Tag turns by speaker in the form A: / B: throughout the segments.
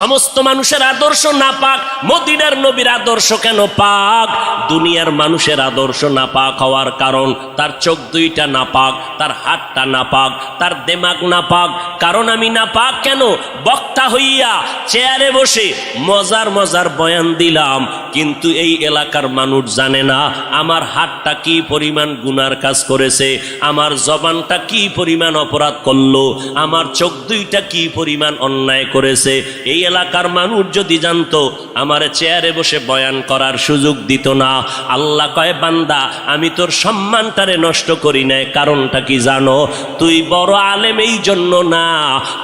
A: সমস্ত মানুষের আদর্শ নাপাক, মদিনার নবীর আদর্শ কেন পাক? দুনিয়ার মানুষের আদর্শ নাপাক হওয়ার কারণ তার চোখ দুইটা নাপাক, তার হাতটা নাপাক, তার দেমাগ নাপাক। কারণ আমি নাপাক কেন? বক্তা হইয়া চেয়ারে বসে মজার মজার বয়ান দিলাম, কিন্তু এই এলাকার মানুষ জানে না আমার হাতটা কি পরিমাণ গুনার কাজ করেছে, আমার জবানটা কি পরিমাণ অপরাধ করলো, আমার চোখ দুইটা কি পরিমাণ অন্যায় করেছে। এই এলাকার মানুষ যদি জানতো, আমার চেয়ারে বসে বয়ান করার সুযোগ দিত না। আল্লাহ কয়, বান্দা আমি তোর সম্মানটারে নষ্ট করি নাই। কারণটা কি জানো? তুই বড় আলেম এই জন্য না,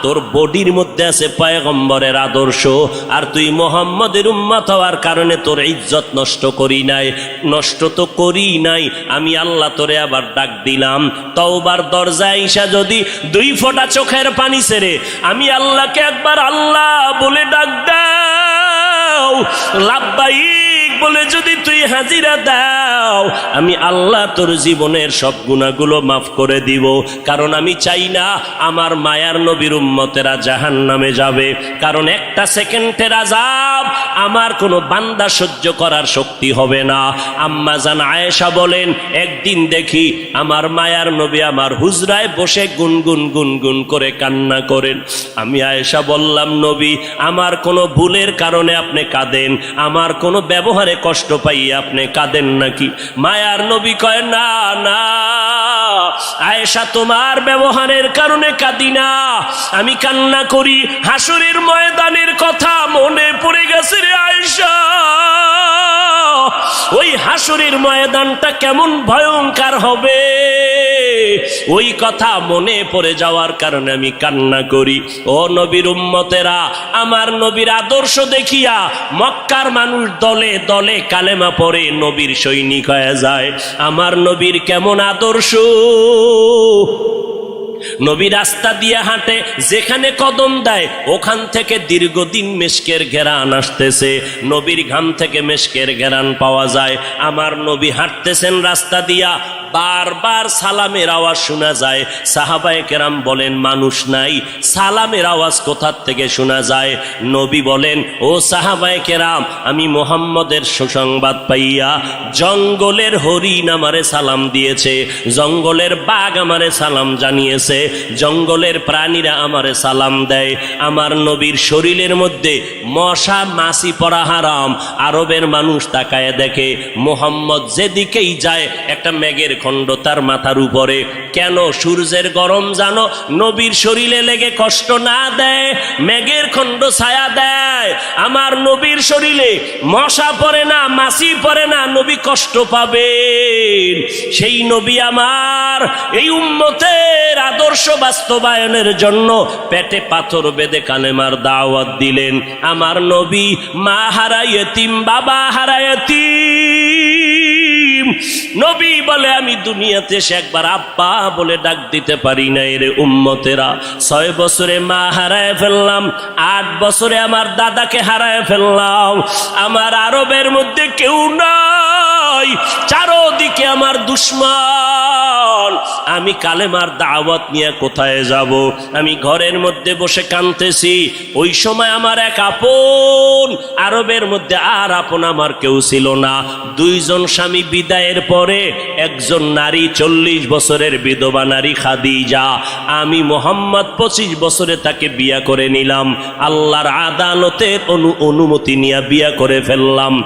A: তোর বডির মধ্যে আছে পয়গম্বরের আদর্শ, আর তুই মুহাম্মদের উম্মত হওয়ার কারণে তোর ইজ্জত নষ্ট করি নাই। নষ্ট তো করি নাই, আমি আল্লাহ তোরে আবার ডাক দিলাম। তওবার দরজায় ঈশা যদি দুই ফোঁটা চোখের পানি ছেড়ে আমি আল্লাহকে একবার আল্লাহ বলে ডাক দাও, লাব্বাইক বলে যদি তুই হাজিরা দাও, আমি আল্লাহ তোর জীবনের সব গুনাহগুলো মাফ করে দিব। কারণ আমি চাই না আমার মায়ার নবীর উম্মতেরা জাহান্নামে যাবে। কারণ একটা সেকেন্ডের আযাব আমার কোনো বান্দা সহ্য করার শক্তি হবে না। আম্মা জান আয়েশা বলেন, একদিন দেখি আমার মায়ার নবী আমার হুজরায় বসে গুনগুন গুনগুন করে কান্না করেন। আমি আয়েশা বললাম, নবী আমার কোনো ভুলের কারণে আপনি কাঁদেন, আমার কোনো ব্যবহারে কষ্ট পাইয়ে আপনি কাঁদেন নাকি? মায়ার নবী কয়, না না আয়েশা, তোমার ব্যবহারের কারণে কাঁদি না, আমি কান্না করি হাসরের ময়দানের কথা মনে পড়ে গেছে রে আয়েশা। ওই হাসরের ময়দানটা কেমন ভয়ঙ্কর হবে, ওই কথা মনে পড়ে যাওয়ার কারণে আমি কান্না করি। ও নবীর উম্মতেরা, আমার নবীর আদর্শ দেখিয়া মক্কার মানুষ দলে দলে কালেমা পড়ে নবীর সৈনিক হয়ে যায়। আমার নবীর কেমন আদর্শ! নবী রাস্তা দিয়ে হাঁটে, যেখানে কদম দেয় ওখান থেকে দীর্ঘদিন মেশকের ঘেরান আসতেছে। নবীর ঘাম থেকে মেশকের ঘেরান পাওয়া যায়। আমার নবী হাঁটতেছেন রাস্তা দিয়া, বারবার সালামের আওয়াজ শোনা যায়। সাহাবায়ে কেরাম বলেন, মানুষ নাই, সালামের আওয়াজ কোথার থেকে শোনা যায়? নবী বলেন, ও সাহাবায়ে কেরাম, আমি মুহাম্মদের সুসংবাদ পাইয়া জঙ্গলের হরিণ আমারে সালাম দিয়েছে, জঙ্গলের বাঘ আমারে সালাম জানিয়েছে, জঙ্গলের প্রাণীরা আমারে সালাম দেয়। আমার নবীর শরীরের মধ্যে মশা মাছি পড়া হারাম। আরবের মানুষ তাকায় দেখে, মুহাম্মদ যেদিকেই যায় একটা মেঘের খণ্ড তার মাথার উপরে। কেন? সূর্যের গরম জানো নবীর শরীরে লেগে কষ্ট না দেয়, মেঘের খণ্ড ছায়া দেয়। আমার নবীর শরীরে মশা পড়ে না, মাছি পড়ে না, নবী কষ্ট পাবেন। সেই নবী আমার এই উম্মতের আদর্শ বাস্তবায়নের জন্য পেটে পাথর বেঁধে কালেমার দাওয়াত দিলেন। আমার নবী মা হারা ইয়েতিম, বাবা হারা ইয়েতিম। নবী বলে, আমি দুনিয়াতে এসে একবার আব্বা বলে ডাক দিতে পারি না। এর উম্মতেরা 6 বছরে মা হারায় ফেললাম, 8 বছরে আমার দাদাকে হারায় ফেললাম। আমার আরবের মধ্যে কেউ নাই, চারদিকে আমার দুশ্মন। আমি কালেমার দাওয়াত নিয়ে কোথায় যাব? আমি ঘরের মধ্যে বসে কাঁদতেছি। ওই সময় আমার এক আপন, আরবের মধ্যে আর আপন আমার কেউ ছিল না। 2 জন স্বামী বিদায়ের পরে একজন নারী, 40 বছরের বিধবা নারী খাদিজা। আমি মুহাম্মদ 25 বছরে তাকে বিয়া করে নিলাম। আল্লাহর আদালতের অনুমতি নিয়ে বিয়া করে ফেললাম।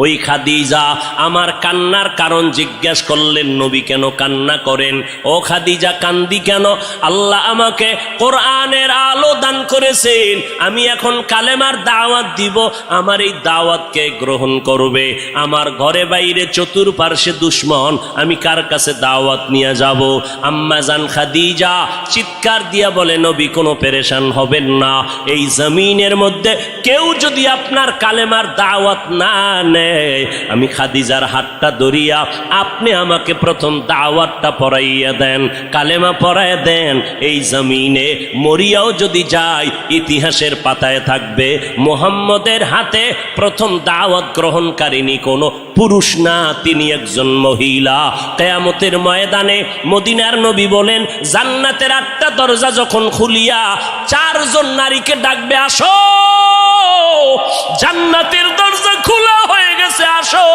A: ওই খাদিজা আমার কান্নার কারণ জিজ্ঞেস করলেন, নবী কেন কান্না করেন? ও খাদিজা, কান্দি কেন? আল্লাহ আমাকে কোরআনের আলো দান করেছেন, আমি এখন কালেমার দাওয়াত দিব, আমার এই দাওয়াতকে গ্রহণ করবে। আমার ঘরে বাইরে চতুর্পার্শ্বে দুশ্মন, আমি কার কাছে দাওয়াত নিয়ে যাব? আম্মা জান খাদিজা চিৎকার দিয়া বলে, নবী কোনো পেরেশান হবেন না, এই জমিনের মধ্যে কেউ যদি আপনার কালেমার দাওয়াত না নেয়, আমি খাদিজার হাতটা ধরিয়া আপনি আমাকে প্রথম দাওয়াতটা পড়াইয়া দেন, কালেমা পড়াইয়া দেন। এই জমিনে মরিয়াও যদি যায় ইতিহাসের পাতায় থাকবে মুহাম্মদের হাতে প্রথম দাওয়াত গ্রহণকারিনী কোনো পুরুষ না, তিনি একজন মহিলা। কিয়ামতের ময়দানে মদিনার নবী বলেন, জান্নাতের 8টা দরজা যখন খুলিয়া 4 জন নারীকে ডাকবে, আসো, জান্নাতের দরজা খোলা হয়ে গেছে, আসো।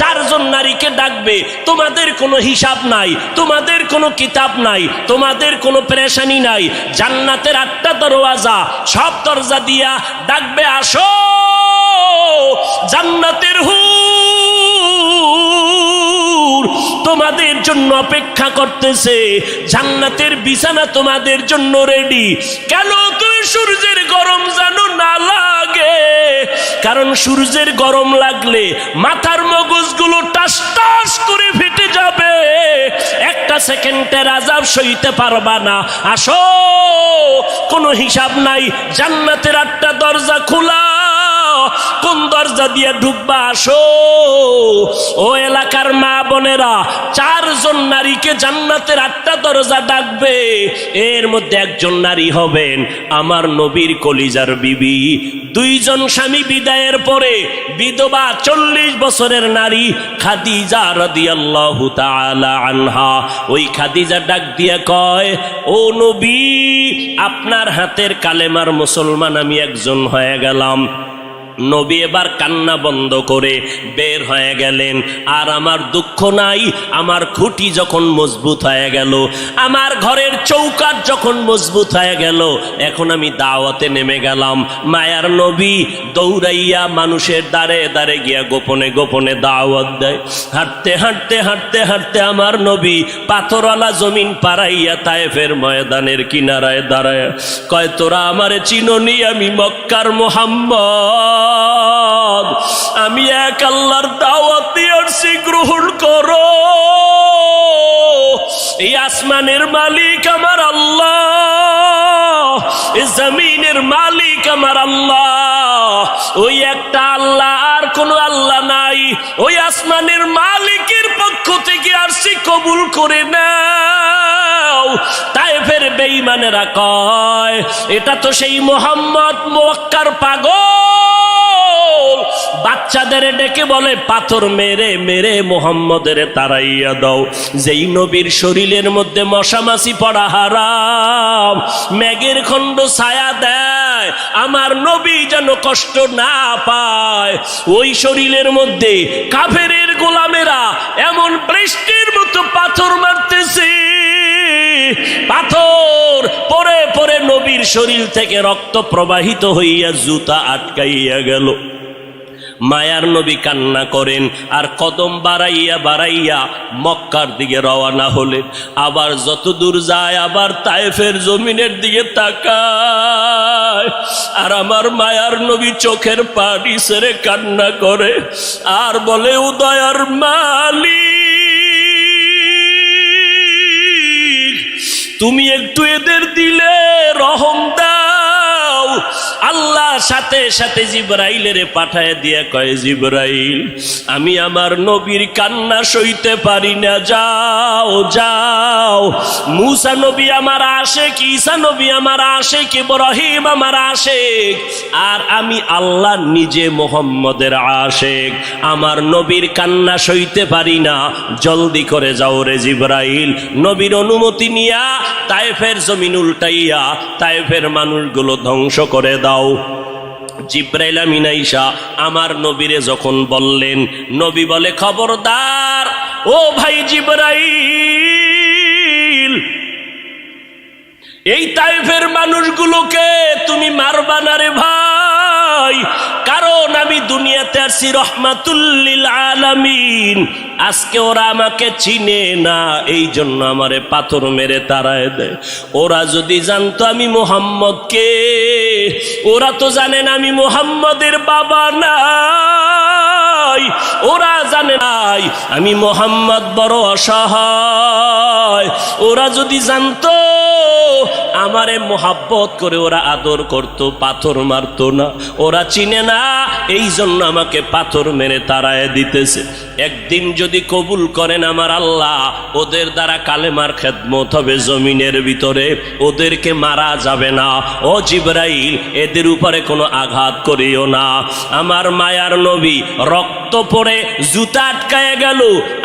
A: 4 জন নারীকে ডাকবে, তোমাদের কোনো হিসাব নাই, তোমাদের কোনো কিতাব নাই, তোমাদের কোনো পেরেশানি নাই। জান্নাতের 8টা দরওয়াজা, সব দরজা দিয়া ডাকবে, আসো, জান্নাতের হুর তোমাদের জন্য অপেক্ষা করতেছে, জান্নাতের বিছানা তোমাদের জন্য রেডি। কেন তুই সূর্যের গরম জানো না লাগে? কারণ সূর্যের গরম লাগলে মাথার মগজগুলো টাস টাস করে ফেটে যাবে, একটা সেকেন্ডের আযাব সইতে পারবা না। আসো, কোনো হিসাব নাই, জান্নাতের 8টা দরজা খোলা, কোন দরজা দিয়ে ঢুকবা, আসো। ও এলাকার মা বোনেরা, 4 জন নারীকে জান্নাতের 8টা দরজা ডাকবে, এর মধ্যে একজন নারী হবেন আমার নবীর কলিজার বিবি। 2 জন স্বামী বিদায়ের পরে বিধবা 40 বছরের নারী খাদিজা রাদিয়াল্লাহু তাআলা আনহা। ওই খাদিজা ডাক দিয়া কয়, ও নবী, আপনার হাতের কালেমার মুসলমান আমি একজন হয়ে গেলাম। নবী এবার কান্না বন্ধ করে বের হয়ে গেলেন। আর আমার দুঃখ নাই, আমার খুঁটি যখন মজবুত হয়ে গেল, আমার ঘরের চৌকাঠ যখন মজবুত হয়ে গেল, এখন আমি দাওয়াতে নেমে গেলাম। মায়ার নবী দৌড়াইয়া মানুষের দ্বারে দ্বারে গিয়া গোপনে গোপনে দাওয়াত দেয়। হাঁটতে হাঁটতে হাঁটতে হাঁটতে আমার নবী পাথরওয়ালা জমিন পাড়াইয়া তায়েফের ময়দানের কিনারায় দাঁড়ায় কয়, তোরা আমারে চিনোনি, আমি মক্কার মুহাম্মদ, আমি এক আল্লাহর দাওয়াত দিয়ে আসছি, গ্রহণ করো। এই আসমানের মালিক আমার আল্লাহ, এই জমিনের মালিক আমার আল্লাহ, ওই একটা আল্লাহ, আর কোনো আল্লাহ নাই। ওই আসমানের মালিকের পক্ষ থেকে আসছি, কবুল করে নাও। তায়েফের বেঈমানেরা কয়, এটা তো সেই মুহাম্মদ মক্কার পাগল। বাচ্চাদের ডেকে বলে, পাথর মেরে মেরে মুহাম্মদের তাড়াইয়া দাও। যেই নবীর শরীরের মধ্যে মশা মাছি পড়া হারাম, মেঘের খণ্ড ছায়া দেয়, আমার নবী যেন কষ্ট না পায়। ওই শরীরের মধ্যে কাফেরের গোলামেরা এমন বৃষ্টির মতো পাথর মারতেছে, পাথর পরে পরে নবীর শরীর থেকে রক্ত প্রবাহিত হইয়া জুতা আটকাইয়া গেল। মায়ার নবী কান্না করেন আর কদম বাড়াইয়া বাড়াইয়া মক্কার দিকে রওনা হলেন। আবার যত দূর যায় আবার তায়েফের জমিনের দিকে তাকায়, আর আমার মায়ার নবী চোখের পানি ছেড়ে কান্না করে আর বলে, উদয়ার মালিক, তুমি একটু এদের দিলে রহম দাও। আল্লাহ সাথে সাথে জিবরাইলের পাঠায় দিয়া কয়, জিবরাইল, আমি আমার নবীর কান্না সইতে পারি না, যাও যাও। মুসা নবী আমার আশেক, ঈসা নবী আমার আশেক, ইব্রাহিম আমার আশেক, আর আমি আল্লাহ নিজে মুহাম্মদের আশেক। আমার নবীর কান্না সইতে পারি না, জলদি করে যাও রে জিবরাইল। নবীর অনুমতি নিয়া তায়েফের জমিন উল্টাইয়া তায়েফের মানুষগুলো ধ্বংস করে দাও। জিবরাইল আমিন আইসা আমার নবীরে যখন বললেন, নবী বলে, খবরদার ও ভাই জিবরাইল, এই তায়েফের মানুষগুলোকে তুমি মারবা না রে ভাই, কারণ আমি দুনিয়াতে আসছি রহমাতুল লিল আলামিন। আজকে ওরা আমাকে চিনে না, এই জন্য আমারে পাথর মেরে তাড়ায় দেয়। ওরা যদি জানতো আমি মুহাম্মদকে, ওরা তো জানেন আমি মুহাম্মদের বাবা নাই, ওরা জানে নাই আমি মুহাম্মদ বড় অসহায়। ওরা যদি জানতো আমারে মোহাব্বত করে ওরা আদর করত, পাথর মারতো না। ওরা চিনে না, এই জন্য আমাকে পাথর মেরে তাড়ায় দিতেছে। একদিন যদি কবুল করেন আমার আল্লাহ, ওদের দ্বারা কালেমার খেদমত হবে জমিনের ভিতরে, ওদেরকে মারা যাবে না। ও জিবরাইল, এদের উপরে কোনো আঘাত করিও না। আমার মায়ার নবী রক্ত পড়ে জুতা আটকায় গেল।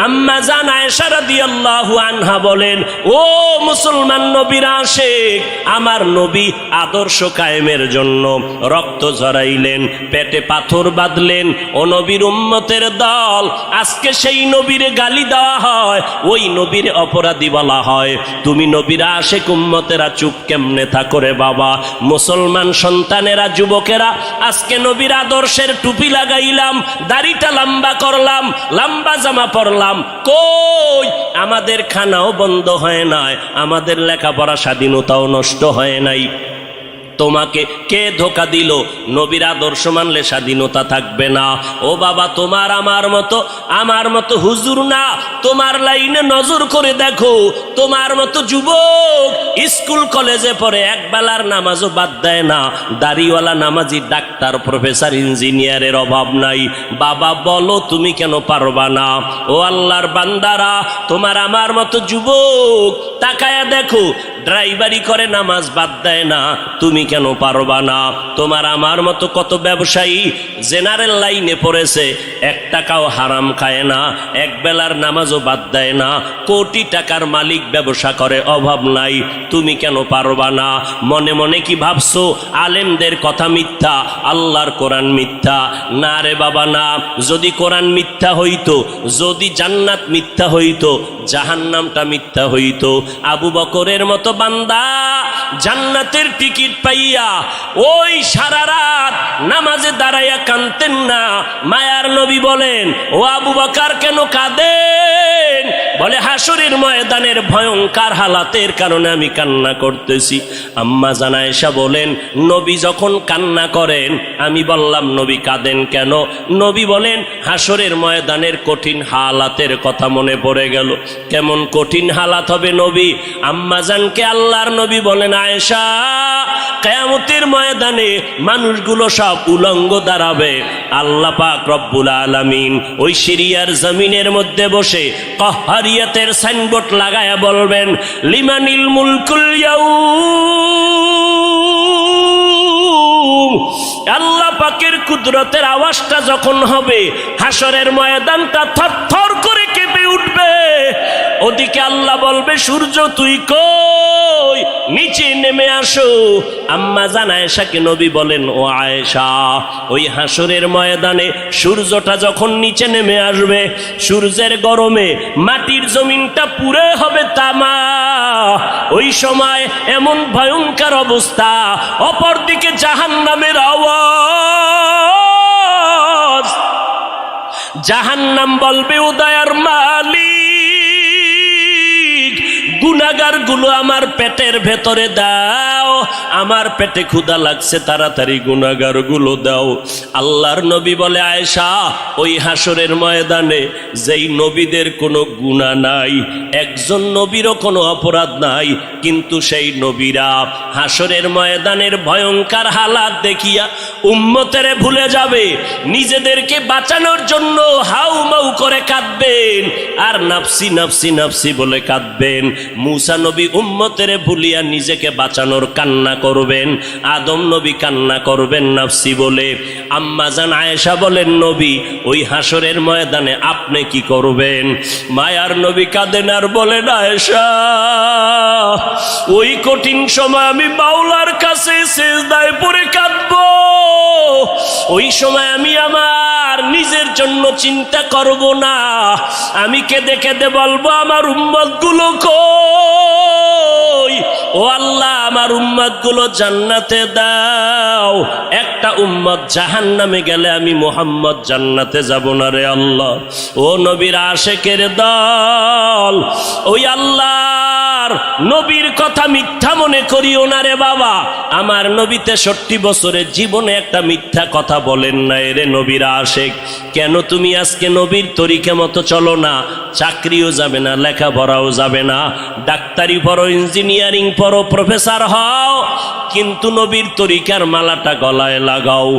A: আম্মা জান আয়েশা রাদিয়াল্লাহু আনহা বলেন, ও মুসলমান নবীর আশিক, আমার নবী আদর্শ কায়েমের জন্য রক্ত ঝরাইলেন, পেটে পাথর বাঁধলেন। ও নবীর উম্মতের দল, আজকে সেই নবীর গালি দেওয়া হয়, ওই নবীর অপরাধী বলা হয়। তুমি নবীর আশিক উম্মতেরা চুপ কেমনে থাকো রে বাবা? মুসলমান সন্তানেরা, যুবকেরা, আজকে নবীর আদর্শের টুপি লাগাইলাম, দাড়িটা লম্বা করলাম, লম্বা জামা পরলাম, কই আমাদের খানাও বন্ধ হয় নাই, আমাদের লেখাপড়া স্বাধীনতাও নষ্ট হয় নাই। তোমাকে কে ধোকা দিল? নবীর আদর্শ মানলে স্বাধীনতা থাকবে না। ও বাবা, তোমার আমার মতো হুজুর না, তোমার লাইনে নজর করে দেখো, তোমার মতো যুবক স্কুল কলেজে পড়ে একবেলার নামাজও বাদ দেয় না। দাড়িওয়ালা নামাজি ডাক্তার, প্রফেসর, ইঞ্জিনিয়ারের অভাব নাই। বাবা বলো, তুমি কেন পারবা না? ও আল্লাহর বান্দারা, তোমার আমার মতো যুবক তাকায়া দেখো, ড্রাইভারি করে নামাজ বাদ দেয় না, তুমি কেন পারবা না? তোমার আমার মতো কত ব্যবসায়ী জেনারেল লাইনে পড়েছে, 1 টাকাও হারাম খায় না, এক বেলার নামাজও বাদ দেয় না, কোটি টাকার মালিক, ব্যবসা করে, অভাব নাই, তুমি কেন পারবা না? মনে মনে কি ভাবছো আলেমদের কথা মিথ্যা, আল্লাহর কোরআন মিথ্যা? না রে বাবা না। যদি কোরআন মিথ্যা হইতো, যদি জান্নাত মিথ্যা হইতো, জাহান্নামটা মিথ্যা হইতো। আবু বকরের মতো বান্দা জান্নাতের টিকিট পাইয়া ওই সারা রাত নামাজে দাঁড়াইয়া কাঁদতেন না। মায়ার নবী বলেন, ও আবু বকর কেন কাঁদেন? বলে, হাসরের ময়দানের ভয়ঙ্কর হালাতের কারণে আমি কান্না করতেছি। আম্মা জান আয়েশা বলেন, নবী যখন কান্না করেন, আমি বললাম, নবী কাঁদেন কেন? নবী বলেন, হাসরের ময়দানের কঠিন হালাতের কথা মনে পড়ে গেল। কেমন কঠিন হালাত হবে নবী? আম্মা জানকে আল্লাহর নবী বলেন, আয়েশা, কিয়ামতের ময়দানে মানুষগুলো সব উলঙ্গ দাঁড়াবে। আল্লাহ পাক রব্বুল আলামিন ওই সিরিয়ার জমিনের মধ্যে বসে কাহ্হারিয়াতের সাইনবোর্ড লাগায়া বলবেন, লিমানিল মুলকুল ইয়াউম। আল্লাহ পাকের কুদরতের আওয়াজটা যখন হবে, হাসরের ময়দানটা থরথর করে কেঁপে উঠবে। ওদিকে আল্লাহ বলবে, সূর্য তুই কই? নিচে নেমে আসো। আম্মা জান আয়েশাকে নবী বলেন, ও আয়েশা, ওই হাসরের ময়দানে সূর্যটা যখন নিচে নেমে আসবে, সূর্যের গরমে মাটির জমিনটা পুরে হবে তামা। ওই সময় এমন ভয়ঙ্কর অবস্থা, অপরদিকে জাহান্নামের আওয়াজ। জাহান্নাম বলবে, ও দয়ার মালিক, গুনাহগার গুলো আমার পেটের ভেতরে দাও, আমার পেটে ক্ষুধা লাগছে, তাড়াতাড়ি গুনাহগার গুলো দাও। আল্লাহর নবী বলে, আয়েশা, ওই হাসরের ময়দানে যেই নবীদের কোনো গুনাহ নাই, একজন নবীরও কোনো অপরাধ নাই, কিন্তু সেই নবীরা হাসরের ময়দানের ভয়ঙ্কর হালাত দেখিয়া উম্মতেরে ভুলে যাবে, নিজেদেরকে বাঁচানোর জন্য হাউমাউ করে কাঁদবেন, আর নাফসি নাফসি নাফসি বলে কাঁদবেন। মূসা নবী উম্মতেরে ভুলিয়া নিজেকে বাঁচানোর কান্না করবেন, আদম নবী কান্না করবেন নাফসি বলে। আম্মা জান আয়েশা বলেন, নবী, ওই হাসরের ময়দানে আপনি কি করবেন? মায়ার নবী কাঁদেন আর বলেন, আয়েশা, ওই কঠিন সময় আমি মাওলার কাছে সিজদায় পড়ে কাঁদবো। ওই সময় আমি আমার নিজের জন্য চিন্তা করব না, আমি কেঁদে কেঁদে বলবো, আমার উম্মত গুলো কই? ও আল্লাহ, আমার উম্মত গুলো জান্নাতে দাও। একটা উম্মত জাহান্নামে গেলে আমি মুহাম্মদ জান্নাতে যাব না রে আল্লাহ। ও নবীর আশেকের দল, ওই আল্লাহ আমার নবীর কথা মিথ্যা মনে করিও না রে বাবা। আমার নবী 63 বছরের জীবনে একটা মিথ্যা কথা বলেন না রে নবীর আশিক। কেন তুমি আজকে নবীর তরিকা মতো চলো না? চাকরিও যাবে না, লেখাপড়াও যাবে না, ডাক্তারি পড়ো, ইঞ্জিনিয়ারিং পড়ো, প্রফেসর হও, কিন্তু নবীর তরিকার মালাটা গলায় লাগাও,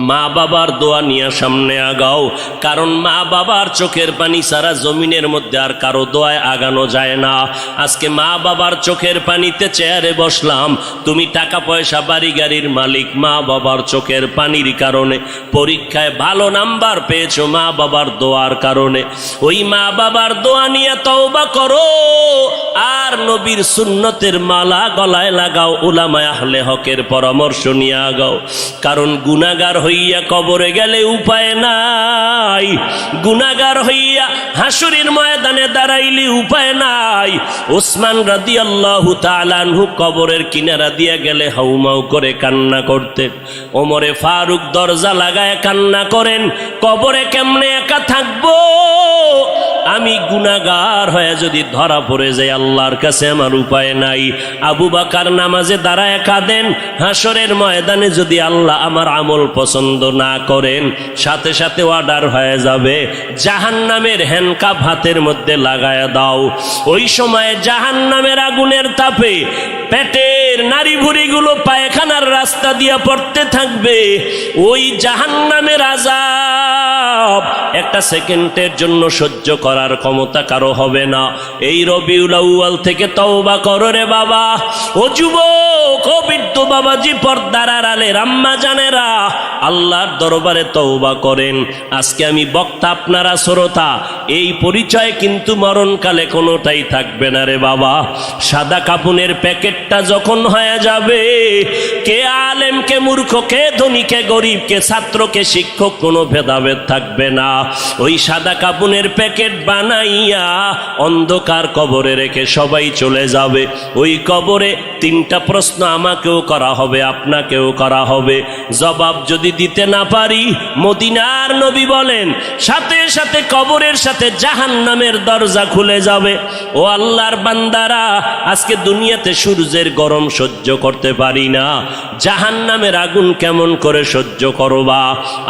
A: মা বাবার দোয়া নিয়ে সামনে আগাও। কারণ মা বাবার চোখের পানি ছাড়া জমিনের মধ্যে আর কারো দোয়ায় আগানো যায় না। আজকে মা বাবার চোখের পানিতে চেয়ারে বসলাম, তুমি টাকা পয়সা বাড়ি গাড়ির মালিক, মা বাবার চোখের পানির কারণে। পরীক্ষায় ভালো নাম্বার পেয়েছো মা বাবার দোয়ার কারণে। ওই মা বাবার দোয়া নিয়ে তওবা করো আর নবীর সুন্নতের মালা গলায় লাগাও, উলামায়ে আহলে হকের পরামর্শ নিয়ে আগাও। কারণ গুনাহগার হইয়া কবরে গেলে উপায় নাই, গুনাহগার হইয়া হাসরের ময়দানে দাঁড়াইলে উপায় নাই। ওসমান রাদিয়াল্লাহু তাআলা আনহু কবরের কিনারা দিয়া গেলে হাউমাউ করে কান্না করতেন। ওমরে ফারুক দরজা লাগায় কান্না করেন, কবরে কেমনে একা থাকবো, আমি গুনাহগার হয়ে যদি ধরা পড়ে যাই আল্লাহর কাছে আমার উপায় নাই। আবু বকর নামাজে দাঁড়ায় কাঁদেন, হাসরের ময়দানে যদি আল্লাহ আমার আমল পছন্দ না করেন সাথে সাথে অর্ডার হয়ে যাবে, জাহান্নামের হ্যান্ডকাপ হাতের মধ্যে লাগায়া দাও। ওই সময় জাহান্নামের আগুনের তাপে পেটের নারী ভুঁড়িগুলো পায়খানার রাস্তা দিয়া পড়তে থাকবে। ওই জাহান্নামের আযাব একটা সেকেন্ডের জন্য সহ্য করার ক্ষমতা কারো হবে না। এই রবিউল আউয়াল থেকে তওবা করো রে বাবা। ও যুবক, ও বৃদ্ধ বাবাজি, পর্দার আড়ালে আম্মা জানেরা, আল্লাহর দরবারে তওবা করেন। আজকে আমি বক্তা, আপনারা শ্রোতা, এই পরিচয় কিন্তু মরণকালে কোনোটাই থাকবে না রে বাবা। সাদা কাপুনের প্যাকেটটা যখন হয়ে যাবে, কে আলেম কে মূর্খ, কে ধনী কে গরিব, কে ছাত্র কে শিক্ষক, কোনো ভেদাভেদ থাকবে না। ওই সাদা কাপুনের প্যাকেট বানাইয়া অন্ধকার কবরে রেখে সবাই চলে যাবে। ওই কবরে 3টা প্রশ্ন আমাকেও করা হবে, আপনাকেও করা হবে। জবাব যদি দিতে না পারি, মদিনার নবী বলেন সাথে সাথে কবরের সাথে জাহান্নামের দরজা খুলে যাবে। ও আল্লাহর বান্দারা, আজকে দুনিয়াতে সূর্যের গরম সহ্য করতে পারি না, জাহান্নামের আগুন কেমন করে সহ্য করবা?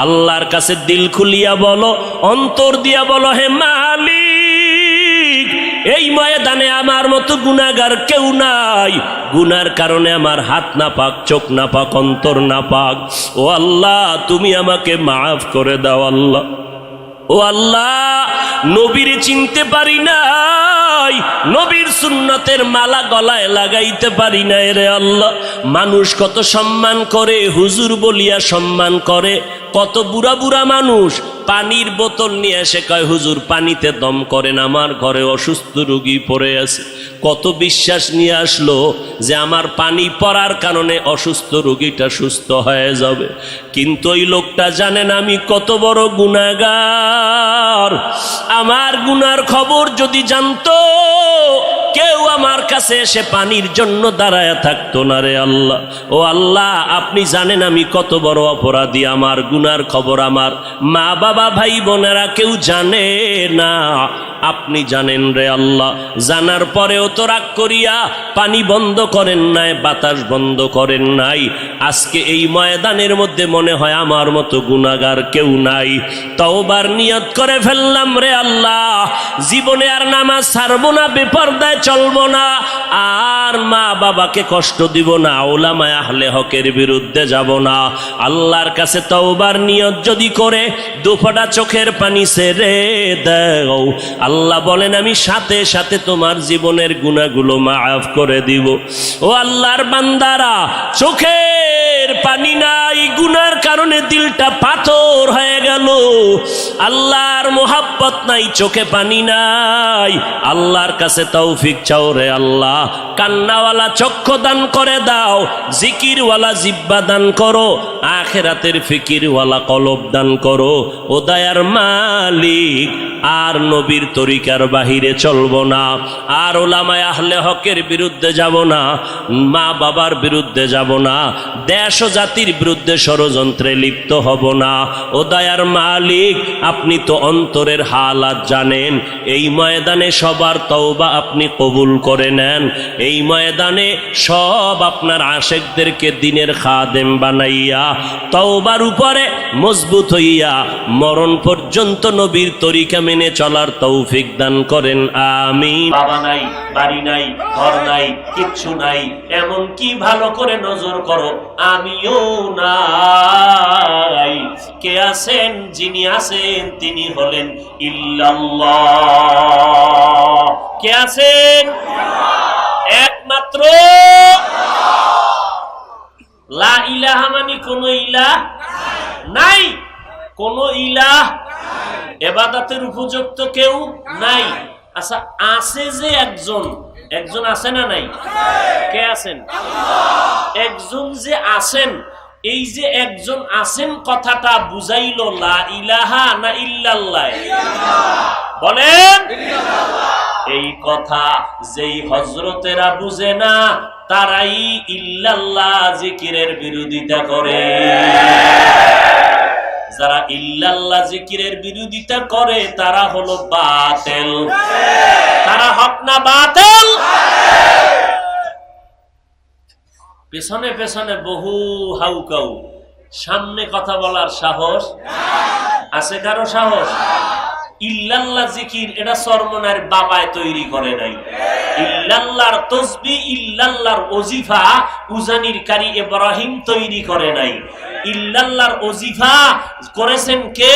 A: আল্লাহর কাছে দিল খুলিয়া বলো, অন্তর দিয়া বলো, হে মালিক, এই ময়দানে আমার মতো গুনাহগার কেউ নাই। গুনার কারণে আমার হাত না পাক, চোখ না পাক, অন্তর না পাক। ও আল্লাহ, তুমি আমাকে মাফ করে দাও আল্লাহ। ও আল্লাহ, নবীর চিনতে পারি নাই, নবীর সুন্নতের মালা গলায় লাগাইতে পারি না রে আল্লাহ। মানুষ কত সম্মান করে, হুজুর বলিয়া সম্মান করে। কত বুড়া বুড়া মানুষ পানির বোতল নিয়ে এসে কয়, হুজুর পানিতে দম করেন, আমার ঘরে অসুস্থ রোগী পড়ে আছে। কত বিশ্বাস নিয়ে আসলো যে আমার পানি পড়ার কারণে অসুস্থ রোগীটা সুস্থ হয়ে যাবে। কিন্তু ওই লোকটা জানেন আমি কত বড় গুনাহগার। আমার গুনার খবর যদি জানতো, কেউ আমার কাছে এসে পানির জন্য দাঁড়ায় থাকতো না রে আল্লাহ। ও আল্লাহ, আপনি জানেন আমি কত বড় অপরাধী। আমার গুনার খবর আমার মা বাবা ভাই বোনেরা কেউ জানে না, আপনি জানেন রে আল্লাহ। জানার পরেও তো রাগ করিয়া পানি বন্ধ করেন নাই, বাতাস বন্ধ করেন নাই। আজকে এই ময়দানের মধ্যে মনে হয় আমার মতো গুনাহগার কেউ নাই। তওবার নিয়ত করে ফেললাম রে আল্লাহ, জীবনে আর নামাজ ছাড়বো না, বেপরদায় চলবো না, আর মা বাবাকে কষ্ট দিব না, উলামায়ে আহলে হকের বিরুদ্ধে যাব না। আল্লাহর কাছে তওবার নিয়ত যদি করে দুফোঁটা চোখের পানি ছেড়ে দাও, আল্লাহ বলেন আমি সাথে সাথে তোমার জীবনের গুনাহগুলো মাফ করে দিব। ও আল্লাহর বান্দারা, চোখের পানি নাই, গুনার কারণে দিলটা পাথর হয়ে গেল। আল্লাহর মোহাব্বত নাই, চোখে পানি নাই। আল্লাহর কাছে তৌফিক চাও রে আল্লাহ। কান্নাওয়ালা চক্ষু দান করে দাও, জিকিরওয়ালা জিহ্বা দান করো, আখিরাতের ফিকিরওয়ালা কলব দান করো। ও দয়ার মালিক, আর নবীর তরিকার বাহিরে চলবো না, আর ওলামায়ে আহলে হকের বিরুদ্ধে যাব না, মা বাবার বিরুদ্ধে যাব না, দেশ ও জাতির বিরুদ্ধে ষড়যন্ত্রে লিপ্ত হব না। ও দয়ার মালিক, আপনি তো অন্তরের হালাত জানেন। এই ময়দানে সবার তওবা আপনি কবুল করে নেন। এই ময়দানে সব আপনার আশেকদেরকে দিনের খাদেম বানাইয়া তওবার উপরে মজবুত হইয়া মরণ পর্যন্ত নবীর তরিকা মেনে চলার তৌফিক দান করেন, আমিন। বাবা নাই, বাড়ি নাই, ঘর নাই, কিচ্ছু নাই, এমন কি ভালো করে নজর করো আমিও নাই। কে আছেন? যিনি আছেন তিনি হলেন ইল্লাল্লাহ। কে আছেন? একমাত্র লা ইলাহা মানে কোন ইলাহ নাই, কোন ইলাহ ইবাদতের উপযুক্ত কেউ নাই। আচ্ছা, আছে যে একজন, একজন আছে না নাই? কে আছেন? একজন যে আছেন, এই যে একজন আছেন কথাটা বুঝাইল লা ইলাহা না ইল্লাল্লাহ? বলেন। এই কথা যেই হযরতেরা বুঝে না তারাই ইল্লাল্লাহ জিকিরের বিরোধিতা করে। যারা ইল্লাল্লাহ জিকিরের বিরোধিতা করে তারা হলো বাতিল। তারা হক না বাতিল? পেছনে পেছনে বহু হাউকাউ, সামনে কথা বলার সাহস আছে কারো? সাহস? ইল্লাল্লাহ জিকির এটা চরমনার বাবায় তৈরি করে নাই। ইল্লাল্লাহর তসবিহ, ইল্লাল্লাহর ওজিফা উজানির কারি ইব্রাহিম তৈরি করে নাই। ইল্লাল্লাহর ওজিফা করেছেন কে?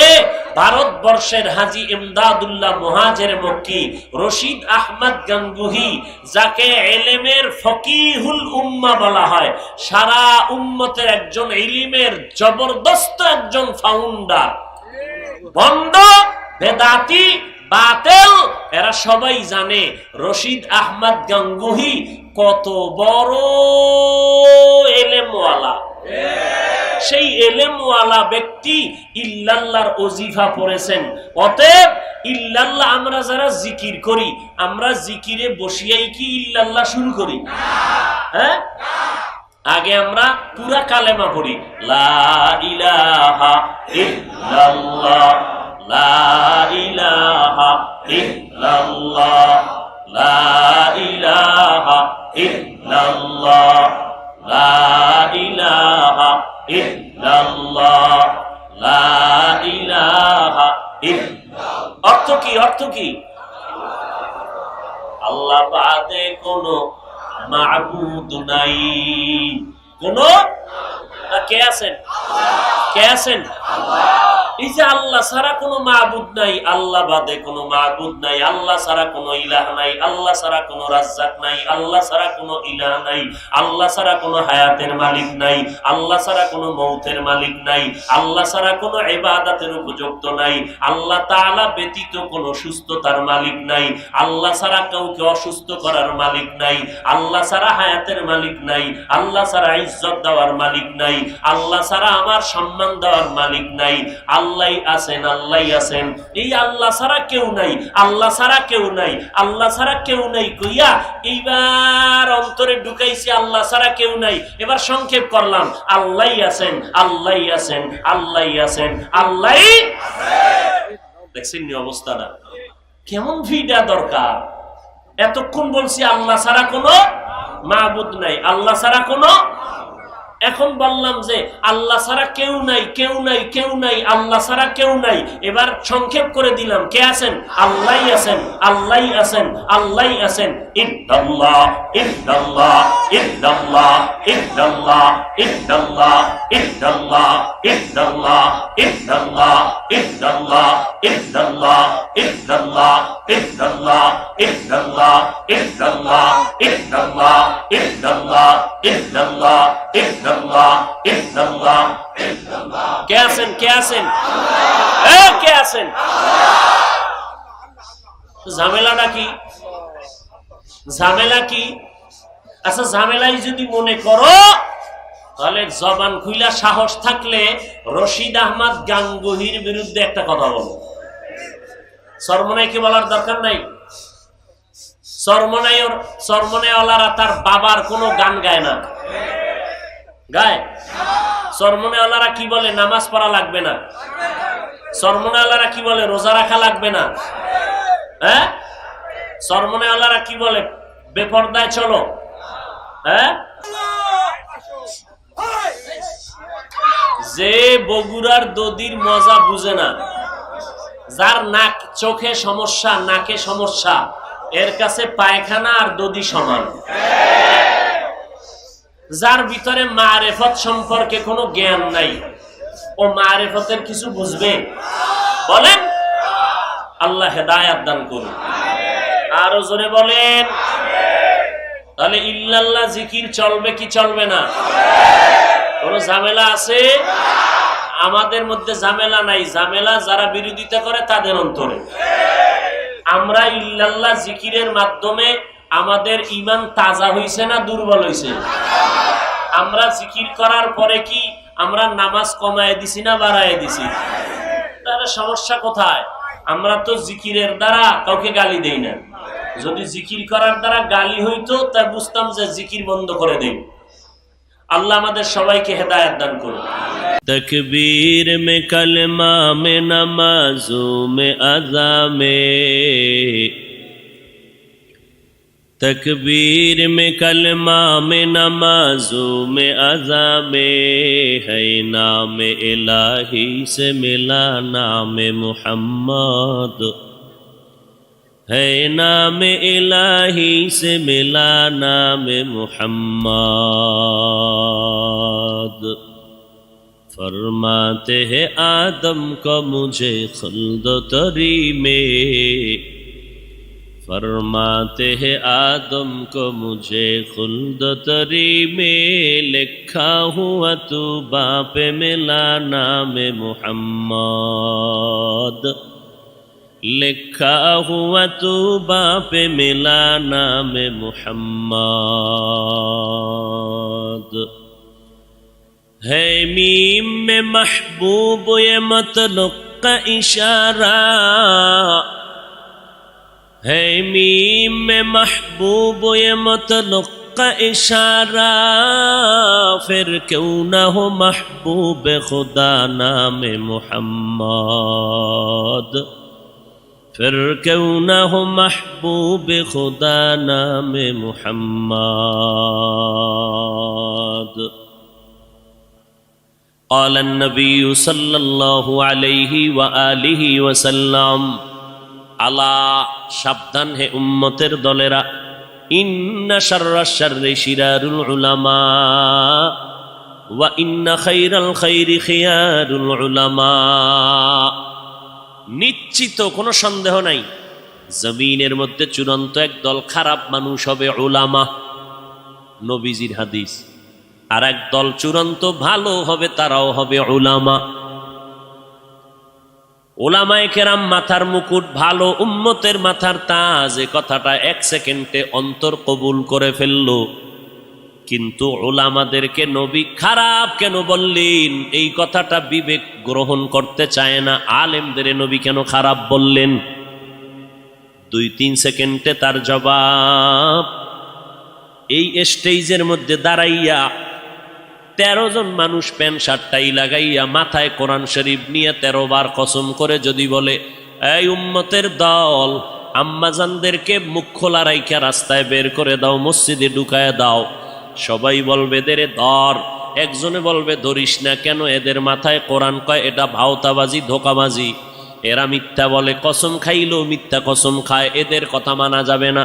A: ভারতবর্ষের হাজী ইমদাদুল্লাহ মুহাজির মক্কি রশিদ আহমদ গাঙ্গুহি, যাকে ইলমের ফকিহুল উম্মাহ বলা হয়। সারা উম্মতের একজন ইলমের জবরদস্ত একজন ফাউন্ডার। বন্ড, বেদাতি, বাতিল এরা সবাই জানে রশিদ আহমদ গাঙ্গুহি কত বড় এলেমওয়ালা। সেই এলেমওয়ালা ব্যক্তি ইল্লাল্লাহর ওজিফা পড়েছেন। অতএব ইল্লাল্লাহ আমরা যারা জিকির করি, আমরা জিকিরে বসিয়াই কি ইল্লাল্লাহ শুরু করি? হ্যাঁ, আগে আমরা পুরা কালেমা পড়ি, লা ইলাহা ইল্লাল্লাহ, লা ইলাহা ইল্লাল্লাহ, লা ইলাহা ইল্লাল্লাহ, লা ইলাহা ইল্লাল্লাহ, লা ইলাহা ইল্লাল্লাহ। অর্থ কি? অর্থ কি? আল্লাহ বাদে কোনো মাবুদ নাই। কোন কে আছেন? কে আছেন? এই যে আল্লাহ ছাড়া কোনো মাবুদ নাই, আল্লাহ বাদে কোনো মাবুদ নাই, আল্লাহ ছাড়া কোনো ইলাহ নাই, আল্লাহ ছাড়া কোনো রাজ্জাক নাই, আল্লাহ ছাড়া কোনো ইলাহ নাই, আল্লাহ ছাড়া কোনো হায়াতের মালিক নাই, আল্লাহ ছাড়া কোনো মৌতের মালিক নাই, আল্লাহ ছাড়া কোনো ইবাদতের উপযুক্ত নাই, আল্লাহ তাআলা ব্যতীত কোনো সুস্থতার মালিক নাই, আল্লাহ ছাড়া কাউকে অসুস্থ করার মালিক নাই, আল্লাহ ছাড়া হায়াতের মালিক নাই, আল্লাহ ছাড়া ইজ্জত দেওয়ার মালিক নাই, আল্লাহ ছাড়া আমার সম্মান দেওয়ার মালিক নাই। আল্লাহই আছেন, আল্লাহই আছেন। এই আল্লাহ ছাড়া কেউ নাই, আল্লাহ ছাড়া কেউ নাই, আল্লাহ ছাড়া কেউ নাই কইয়া এইবার অন্তরে ঢুকাইছি আল্লাহ ছাড়া কেউ নাই। এবার সংক্ষেপ করলাম, আল্লাহই আছেন, আল্লাহই আছেন, আল্লাহই আছেন, আল্লাহই। দেখছেন নি অবস্থাটা কেমন? ভিড়া দরকার। এতক্ষণ বলছি আল্লাহ ছাড়া কোনো মাবুদ নাই, আল্লাহ ছাড়া কোনো। এখন বললাম যে আল্লাহ ছাড়া কেউ নাই, কেউ নাই, কেউ নাই, আল্লাহ ছাড়া কেউ নাই। এবার সংক্ষেপ করে দিলাম, কে আছেন? আল্লাহই আছেন, আল্লাহই আছেন, আল্লাহই আছেন। ইল্লাল্লাহ, ইল্লাল্লাহ, ইল্লাল্লাহ, ইল্লাল্লাহ, ইল্লাল্লাহ, ইল্লাল্লাহ, ইল্লাল্লাহ, ইল্লাল্লাহ, ইল্লাল্লাহ, ইল্লাল্লাহ, ইল্লাল্লাহ, ইল্লাল্লাহ, ইল্লাল্লাহ, ইল্লাল্লাহ, ইল্লাল্লাহ, ইল্লাল্লাহ, ইল্লাল্লাহ, ইল্লাল্লাহ, ইল্লাল্লাহ, ইল্লাল্লাহ। কে আছেন? কে আছেন? কে আছেন? ঝামেলাটা কি? ঝামেলা কি? আচ্ছা, ঝামেলাই যদি মনে করো তাহলে জবান খুইলা সাহস থাকলে রশিদ আহমদ গাঙ্গুহির বিরুদ্ধে একটা কথা বলো। সরমনাই কি বলার দরকার নাই? সরমনাইওয়ালারা তার বাবার কোনো গান গায় না, গায়? সরমনাইওয়ালারা কি বলে? নামাজ পড়া লাগবে না। সরমনাইওয়ালারা কি বলে? রোজা রাখা লাগবে না। হ্যাঁ, সরমনাইওয়ালারা কি বলে? বেপরদায় চলো। হ্যাঁ, যে বগুড়ার দদির মজা বুঝে না, যার নাক চোখে সমস্যা, নাকে সমস্যা, এর কাছে পায়খানা আর দদি সমান। যার ভিতরে মারেফত সম্পর্কে কোনো জ্ঞান নাই, ও মারেফতের কিছু বুঝবে? বলেন। আল্লাহ হেদায়াত দান করুন। আরো জোরে বলেন। তাহলে ইল্লাল্লাহ জিকির চলবে কি চলবে না? কোন ঝামেলা আছে? আমাদের মধ্যে ঝামেলা নাই, ঝামেলা যারা বিরোধিতা করে তাদের অন্তরে। আমরা ইল্লাল্লাহ জিকিরের মাধ্যমে আমাদের ঈমান তাজা হইছে না দুর্বল হইছে? আমরা জিকির করার পরে কি আমরা নামাজ কমায় দিছি না বাড়ায় দিছি? তাহলে সমস্যা কোথায়? আমরা তো জিকিরের দ্বারা কাউকে গালি দেই না। যদি জিকির করার দ্বারা গালি হইতো তা বুঝতাম যে জিকির বন্ধ করে দেই। আল্লাহ আমাদের সবাইকে হেদায়েত দান করুন। তকবীর মে কলমা মে নামাজো মে আযা মে, तकबीर में कलमा में नमाजों में अज़ा में है नाम इलाही से मिला नाम मुहम्मद, है नाम इलाही से मिला नाम मुहम्मद। फरमाते हैं आदम को मुझे खुल्द तरी में, फरमाते हैं आदम को मुझे खुल्द तरी में, लिखा हुआ तू बाप मिला नाम मुहम्मद, लिखा हुआ तू बाप मिला नाम मुहम्मद। है मीम में महबूब ये मतलुक का इशारा, है मीम में महबूब ये मतलुक का इशारा, फिर क्यों ना हो महबूब खुदा नाम मुहम्मद, फिर क्यों ना हो महबूब खुदा नाम मुहम्मद। قال النبي صلى الله عليه وآله وسلم, আলা সাবধান হে উম্মতের দলেরা, ইন্না শাররাশ শাররি শিরারুল উলামা ওয়া ইন্না খায়রাল খায়রি খিয়ারুল উলামা। নিশ্চিত কোনো সন্দেহ নাই জমিনের মধ্যে চূড়ান্ত একদল খারাপ মানুষ হবে উলামা, নবীজির হাদিস। আর একদল চূড়ান্ত ভালো হবে, তারাও হবে উলামা। উলামায়ে কেরাম মাথার মুকুট, ভালো উম্মতের মাথার তাজ, এ কথাটা এক সেকেন্ডে অন্তর কবুল করে ফেলল। কিন্তু উলামাদেরকে নবী খারাপ কেন বললেন, এই কথাটা বিবেক গ্রহণ করতে চায় না। আলেমদের নবী কেন খারাপ বললেন? 2-3 সেকেন্ডে তার জবাব। এই স্টেজের মধ্যে দাঁড়াইয়া 13 জন মানুষ প্যান্ট শার্টটাই লাগাইয়া মাথায় কোরআন শরীফ নিয়ে 13 বার কসম করে যদি বলে, এই উম্মতের দল, আম্মাজানদেরকে মুখ খোলা রাইখা রাস্তায় বের করে দাও, মসজিদে ঢুকায় দাও, সবাই বলবে দেরে ধর। একজনে বলবে ধরিস না কেন, এদের মাথায় কোরআন কয়, এটা ভাওতাবাজি, ধোকাবাজি, এরা মিথ্যা বলে, কসম খাইলেও মিথ্যা কসম খায়, এদের কথা মানা যাবে না।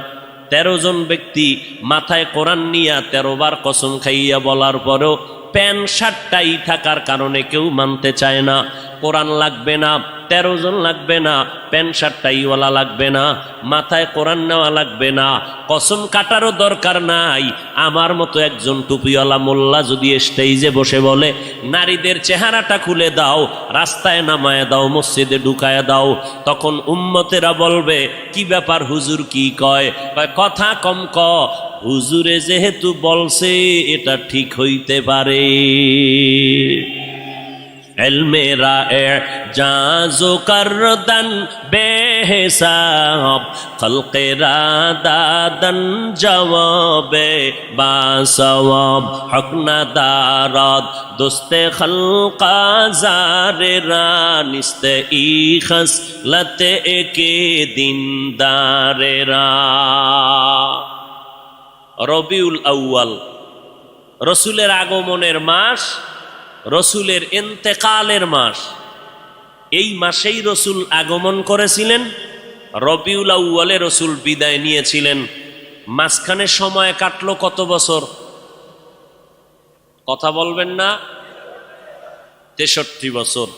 A: 13 জন ব্যক্তি মাথায় কোরআন নিয়া 13 বার কসম খাইয়া বলার পরেও প্যান্ট শার্টটাই থাকার কারণে কেউ মানতে চায় না। কোরআন লাগবে না, 13 জন লাগবে না, প্যান্ট শার্টটাইওয়ালা লাগবে না, মাথায় কোরআন নেওয়া লাগবে না, কসম কাটারও দরকার নাই। আমার মতো একজন টুপিওয়ালা মোল্লা যদি স্টেজে বসে বলে, নারীদের চেহারাটা খুলে দাও, রাস্তায় নামায় দাও, মসজিদে ঢুকায় দাও, তখন উম্মতেরা বলবে, কি ব্যাপার হুজুর, কি কয়? কথা কম ক, হুজুরে যেহেতু বলছে এটা ঠিক হইতে পারে। ইলমে রায়ে জাজো করদন বে হিসাব খলকেরা দাদন জবাবে বা সওয়াব হক না দারদ দোস্তে খলকা জারেরা নিস্তে ই খসলতে একে দিনদারেরা। রবিউল আউয়াল রসুলের আগমনের মাস, রসুলের ইন্তেকালের মাস। এই মাসেই রসুল আগমন করেছিলেন, রবিউল আউয়ালে রসুল বিদায় নিয়েছিলেন। মাঝখানে সময় কাটলো কত বছর? কথা বলবেন না? 63 বছর।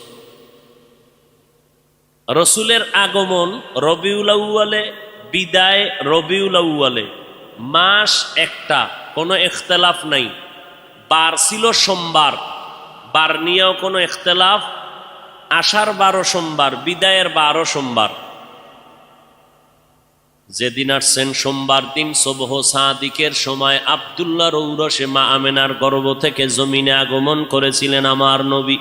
A: রসুলের আগমন রবিউল আউয়ালে, বিদায় রবিউল আউয়ালে, মাস একটা, কোনো ইখতিলাফ নাই। বার ছিল সোমবার, বার নিয়েও কোনো ইখতিলাফ। আষাঢ় 12 সোমবার, বিদায়ের 12 সোমবার। যেদিন আসছেন সোমবার দিন সুবহ সাদিকের সময় আব্দুল্লাহর ঔরসে মা আমেনার গর্ভ থেকে জমিনে আগমন করেছিলেন আমার নবী।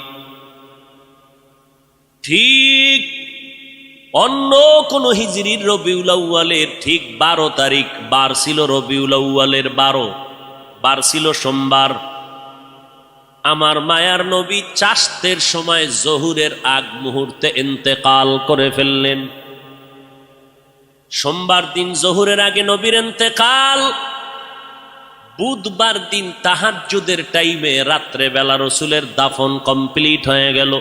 A: ঠিক অন্য কোন হিজরির রবিউল আউয়ালের ঠিক 12 তারিখ বার ছিল রবিউল আউয়ালের 12, বার ছিল সোমবার। আমার মায়ার নবী চাশতের সময় জহুরের আগ মুহূর্তে ইন্তেকাল করে ফেললেন। সোমবার দিন জহুরের আগে নবীর ইন্তেকাল। বুধবার দিন তাহাজ্জুদের টাইমে রাত্রে বেলা রসুলের দাফন কমপ্লিট হয়ে গেল।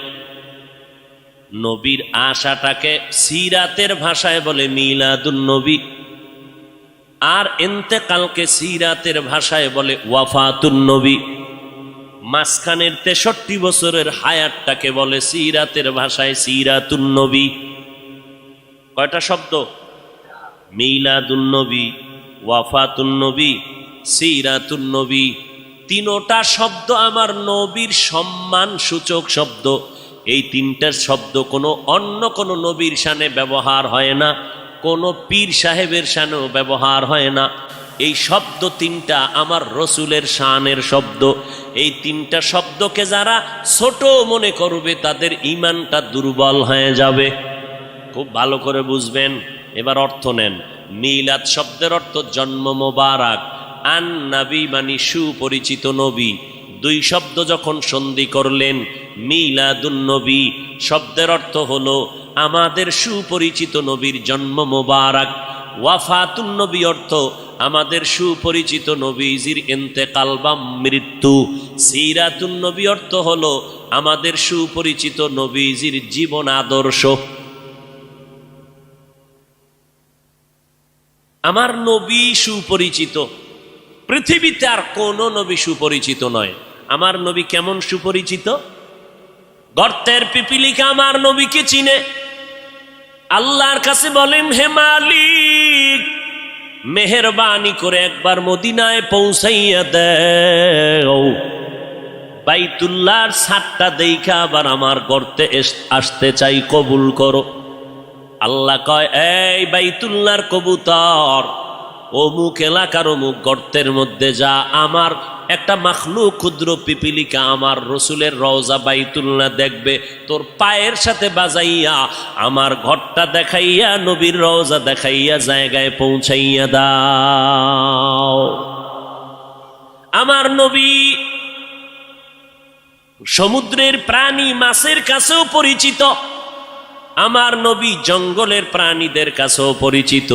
A: নবীর আশাটাকে সিরাতের ভাষায় বলে মিলাদুন নবী, আর ইন্তেকালকে সিরাতের ভাষায় বলে ওয়াফাতুন নবী। মাঝখানের 63 বছরের হায়াতটাকে বলে সিরাতের ভাষায় সিরাতুন নবী। কয়টা শব্দ? মিলাদুন নবী, ওয়াফাতুন নবী, সিরাতুন নবী। তিনোটা শব্দ আমার নবীর সম্মান সূচক শব্দ। এই তিনটা শব্দ কোনো অন্য কোনো নবীর শানে ব্যবহার হয় না, কোনো পীর সাহেবের শানেও ব্যবহার হয় না। এই শব্দ তিনটা আমার রসুলের শানের শব্দ। এই তিনটা শব্দকে যারা ছোট মনে করবে তাদের ঈমানটা দুর্বল হয়ে যাবে। খুব ভালো করে বুঝবেন। এবার অর্থ নেন। মিলাদ শব্দের অর্থ জন্ম মোবারক, আন নবী মানে সুপরিচিত নবী। দুই শব্দ যখন সন্ধি করলেন মিলাদুন নবী, শব্দের অর্থ হলো আমাদের সুপরিচিত নবীর জন্ম মোবারক। ওয়াফাতুন নবী অর্থ আমাদের সুপরিচিত নবীজির ইন্তেকাল বা মৃত্যু। সিরাতুন নবী অর্থ হলো আমাদের সুপরিচিত নবীজির জীবন আদর্শ। আমার নবী সুপরিচিত, পৃথিবীতে আর কোন নবী সুপরিচিত নয়। আমার নবী কেমন সুপরিচিত? গর্তের পিপিলিকা আমার নবীকে চিনে। আল্লাহর কাছে বলেন, হে মালিক মেহেরবানি করে একবার মদিনায় পৌঁছাইয়া দেও। বাইতুল্লাহর ছাদটা দেখা আবার আমার গর্তে আসতে চাই, কবুল করো। আল্লাহ কয়, এই বাইতুল্লাহর কবুতর, অমুক এলাকার অমুক গর্তের মধ্যে যা। আমার একটা মাখলুক ক্ষুদ্র পিপিলিকা আমার রসুলের রওজা বাইতুল্লাহ দেখবে, তোর পায়ের সাথে বাজাইয়া আমার ঘরটা দেখাইয়া নবীর রওজা দেখাইয়া জায়গায় পৌঁছাইয়া দাও। আমার নবী সমুদ্রের প্রাণী মাছের কাছেও পরিচিত। আমার নবী জঙ্গলের প্রাণীদের কাছেও পরিচিত।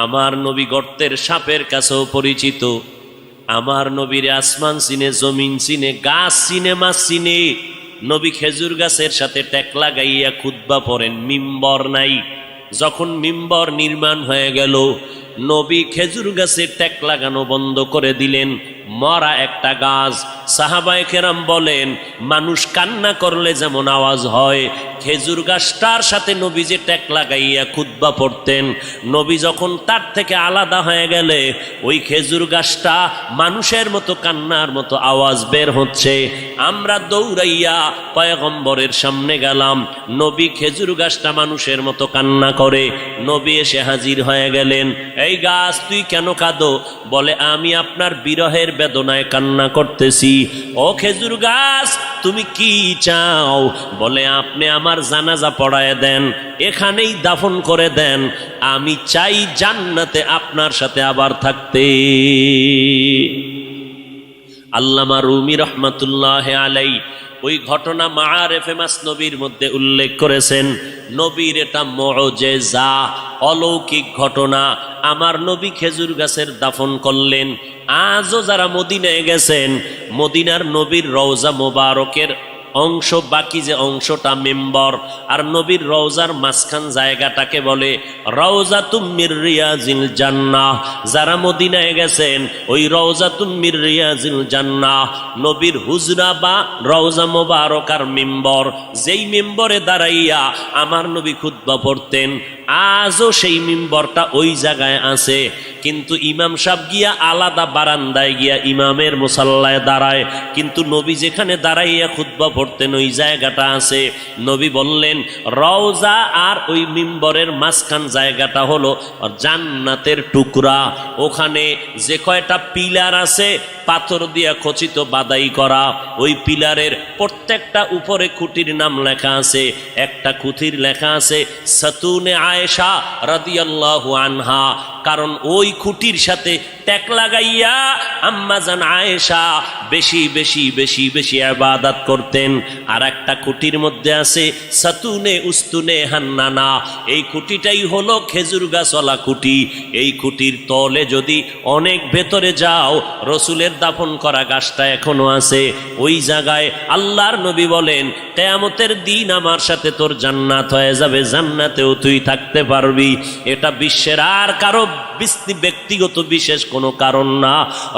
A: আমার নবী গর্তের সাপের কাছেও পরিচিত। আমার নবীর আসমান চিনে, জমিন চিনে, গাছ চিনে, মাছ চিনে। নবী খেজুর গাছের সাথে টেক লাগাইয়া খুতবা পড়েন, মিম্বর নাই। যখন মিম্বর নির্মাণ হয়ে গেল, নবী খেজুর গাছের টেক লাগানো বন্ধ করে দিলেন। মরা একটা গাছ। সাহাবায়ে কেরাম বলেন, মানুষ কান্না করলে যেমন আওয়াজ হয়, খেজুর গাছটার সাথে নবী যে টেক লাগাইয়া খুতবা পড়তেন, নবী যখন তার থেকে আলাদা হয়ে গেলে ওই খেজুর গাছটা মানুষের মতো কান্নার মতো আওয়াজ বের হচ্ছে। আমরা দৌড়াইয়া পয়গম্বরের সামনে গেলাম, নবী খেজুর গাছটা মানুষের মতো কান্না করে। নবী এসে হাজির হয়ে গেলেন। এই গাছ তুই কেন কাঁদো? বলে, আমি আপনার বিরহের বেদনায় কান্না করতেছি। ও খেজুর গাছ, তুমি কি চাও? বলে আপনি আমার জানাজা পড়ায় দেন, এখানেই দাফন করে দেন, আমি চাই জান্নাতে আপনার সাথে আবার থাকতে। আল্লামা রুমি রহমাতুল্লাহ আলাই ওই ঘটনা মাআরিফে মাসনবীর মধ্যে উল্লেখ করেছেন। নবীর এটা মুআজিজা, অলৌকিক ঘটনা। আমার নবী খেজুর গাছের দাফন করলেন। আজও যারা মদিনায় গেছেন, মদিনার নবীর রওজা মোবারকের অংশ, বাকি যে অংশটা মিম্বর, আর নবীর রওজার মাঝখান জায়গাটাকে বলে রওজাতুম মির রিয়াজিল জান্নাহ। যারা মদিনায় গেছেন, ওই রওজাতুম মির রিয়াজিল জান্নাহ নবীর হুজরা বা রওজা মোবারক আর মিম্বর, যেই মিম্বরে দাঁড়াইয়া আমার নবী খুতবা পড়তেন, আজও সেই মিম্বরটা ওই জায়গায় আছে। কিন্তু ইমাম সাহেব গিয়া আলাদা বারান্দায় গিয়া ইমামের মুসাল্লায় দাঁড়ায়, কিন্তু নবী যেখানে দাঁড়াইয়া খুতবা পড়তেন ওই জায়গাটা আছে। নবী বললেন রওজা আর ওই মিম্বরের মাঝখান জায়গাটা হলো জান্নাতের টুকরা। ওখানে যে কয়টা পিলার আছে পাথর দিয়া খচিত বাদাই করা, ওই পিলারের প্রত্যেকটা উপরে খুঁটির নাম লেখা আছে। একটা খুঁটির লেখা আছে সাতুনে আয়েশা রাদিয়াল্লাহু আনহা, কারণ ওই খুঁটির সাথে ট্যাক লাগাইয়া আম্মাজান আয়েশা বেশি বেশি বেশি বেশি ইবাদত করতেন। আর একটা খুঁটির মধ্যে আছে সাতুনে উস্তুনে হান্নানা, এই খুঁটিটাই হলো খেজুর গাছওয়ালা খুঁটি। এই খুঁটির তলে যদি অনেক ভেতরে যাও, রসুলের দাফন করা গাছটা এখনো আছে ওই জায়গায়। আল্লাহর নবী বলেন কিয়ামতের দিন আমার সাথে তোর জান্নাত হয়ে যাবে, জান্নাতেও তুই থাকতে পারবি। এটা বিশ্বের আর কারো ব্যক্তিগত বিশেষ কোনো কারণ না,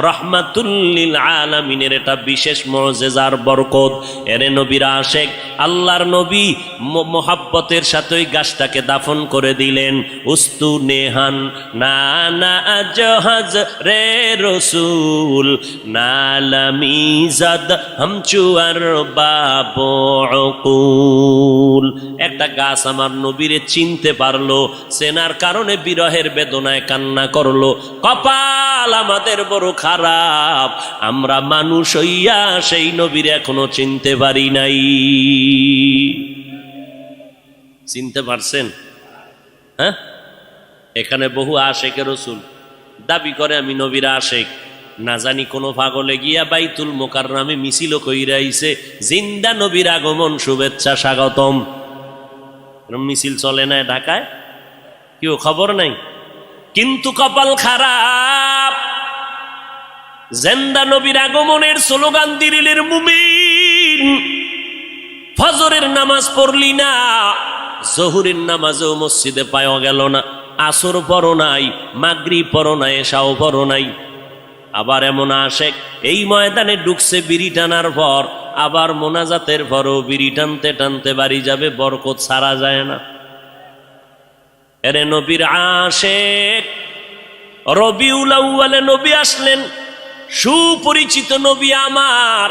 A: রহমাতুল লিল আলামিনের এটা বিশেষ মুআজিজার বরকত। এরে নবীর আশিক আল্লাহর নবী মোহাব্বতের সাথে ওই গাছটাকে দাফন করে দিলেন। উস্তু নেহান না না জাহাজ রে রসুল নালামিজাদ হামচুয়ার বাবুল। একটা গাছ আমার নবীরে চিনতে পারলো, চেনার কারণে বিরহের বেদনায় কান্না করলো। কপাল আমাদের বড় খারাপ, আমরা মানুষ হইয়া সেই নবীর এখনো চিনতে পারি নাই। চিনতে পারছেন? হ্যাঁ, এখানে বহু আশেকে রসুল দাবি করে আমি নবীর আশেক, না জানি কোন পাগলে গিয়া বাইতুল মোকাররমে মিছিল কইরা আইছে জিন্দা নবীর আগমন শুভেচ্ছা স্বাগতম। মিছিল চলে না ঢাকায়, কেউ খবর নাই। কিন্তু কপাল খারাপ, জিন্দা নবীর আগমনের স্লোগান দিলের মুমিন, ফজরের নামাজ পড়লি না, জহুরের নামাজও মসজিদে পাওয়া গেল না, আসর পড়ো নাই, মাগরিব পড়ো নাই, এশাও পড়ো নাই। আবার এমন আশেক এই ময়দানে ঢুকছে বিড়ি টানার পর, আবার মোনাজাতের পরও বিড়ি টানতে টানতে বাড়ি যাবে, বরকত ছাড়া যায় না। এরে নবীর আশেক, রবিউল আউয়ালে নবী আসলেন, সুপরিচিত নবী আমার।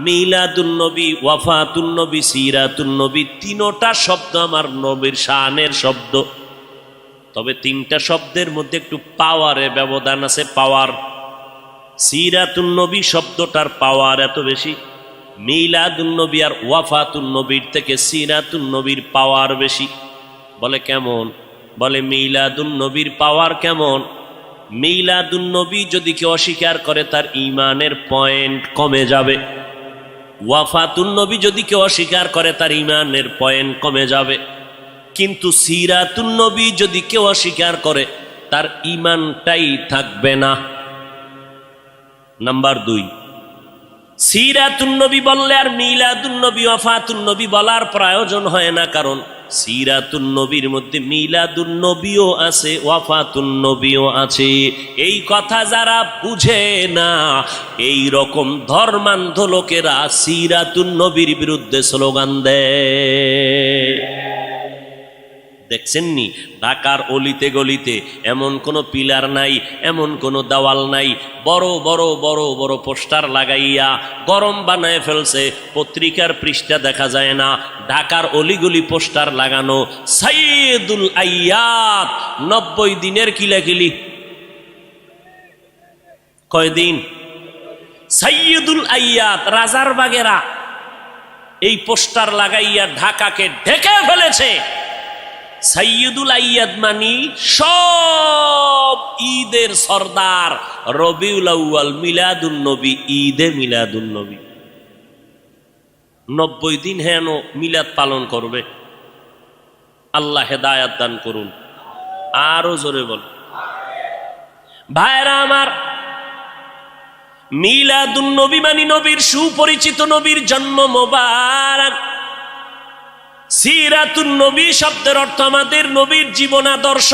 A: মিলাদুন নবী, ওয়াফাতুন নবী, সিরাতুন নবী, তিনটা শব্দ আমার নবীর শানের শব্দ। তবে তিনটা শব্দের মধ্যে একটু পাওয়ারে ব্যবধান আছে, পাওয়ার। সিরাতুন নবী শব্দটার পাওয়ার এত বেশি, মিলাদুন নবী আর ওয়াফাতুন নবীর থেকে সিরাতুন নবীর পাওয়ার বেশি। বলে কেমন? বলে মিলাদুন নবীর পাওয়ার কেমন? মিলাদুন নবী যদি কেউ অস্বীকার করে তার ঈমানের পয়েন্ট কমে যাবে। ওয়াফাতুন নবী যদি কেউ অস্বীকার করে তার ঈমানের পয়েন্ট কমে যাবে। কিন্তু সিরাতুন নবী যদি কেউ অস্বীকার করে তার ঈমানটাই থাকবে না। নাম্বার 2, সিরাতুন নবী বললে আর মিলাদুন নবী, ওয়াফাতুন নবী বলার প্রয়োজন হয় না, কারণ সিরাতুন নবীর মধ্যে মিলাদুন নবীও আছে, ওয়াফাতুন নবীও আছে। এই কথা যারা বুঝে না, এই রকম ধর্মান্ধ লোকেরা সিরাতুন নবীর বিরুদ্ধে স্লোগান দেয়। দেখছেননি ঢাকার অলিতে গলিতে এমন কোনো পিলার নাই, এমন কোনো দেওয়াল নাই, বড় বড় বড় বড় পোস্টার লাগাইয়া গরম বানায় ফেলছে, পত্রিকার পৃষ্ঠা দেখা যায় না। ঢাকার অলিগলি পোস্টার লাগানো, সাইয়্যিদুল আইয়াত 90 দিনের কিলাকিলি। কয়দিন? সাইয়্যিদুল আইয়াদ রাজার বাগেরা এই পোস্টার লাগাইয়া ঢাকাকে ঢেকে ফেলেছে। সাইয়্যিদুল আইয়াদ মানি সব ঈদের সরদার, রবিউল আউয়াল মিলাদুন নবী, ঈদে মিলাদুন নবী। 90 দিন হেন মিলাদ পালন করবে। আল্লাহ হেদায়াত দান করুন। আরো জোরে বল ভাইরা আমার, মিলাদুন নবী মানে নবীর সুপরিচিত নবীর জন্ম মোবারক। সিরাতুন নবী শব্দের অর্থ আমাদের নবীর জীবন আদর্শ।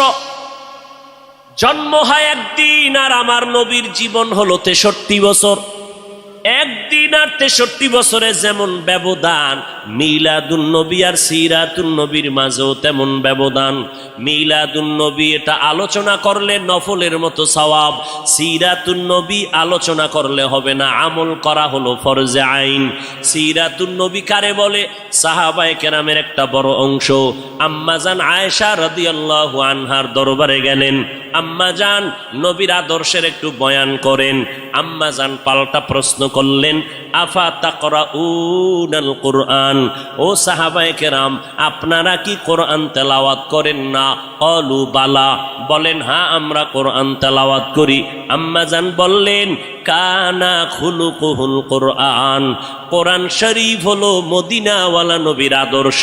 A: জন্ম হয় একদিন, আর আমার নবীর জীবন হলো 63 বছর। একদিন আর 63 বছরে যেমন ব্যবধান, মিলাদুন নবী আর সিরাতুন নবীর মাঝেও তেমন ব্যবধান। মিলাদুন নবী এটা আলোচনা করলে নফলের মতো সওয়াব, সিরাতুন নবী আলোচনা করলে হবে না, আমল করা হলো ফরজে আইন। সিরাতুন নবী কারে বলে? সাহাবায়ে কেরামের একটা বড় অংশ আম্মাজান আয়েশা রাদিয়াল্লাহু আনহার দরবারে গেলেন। আম্মাজান নবীর আদর্শের একটু বয়ান করেন। আম্মাজান পাল্টা প্রশ্ন করলেন, আফা তাকরাউনাল কুরআন, ও সাহাবায়ে কেরাম আপনারা কি কোরআন তেলাওয়াত করেন না? ক্বালু বালা, বলেন হ্যাঁ আমরা কোরআন তেলাওয়াত করি। আম্মাজান বললেন, কানা খুলুকুহুল কোরআন, কোরআন শরীফ হলো মদিনাওয়ালা নবীর আদর্শ।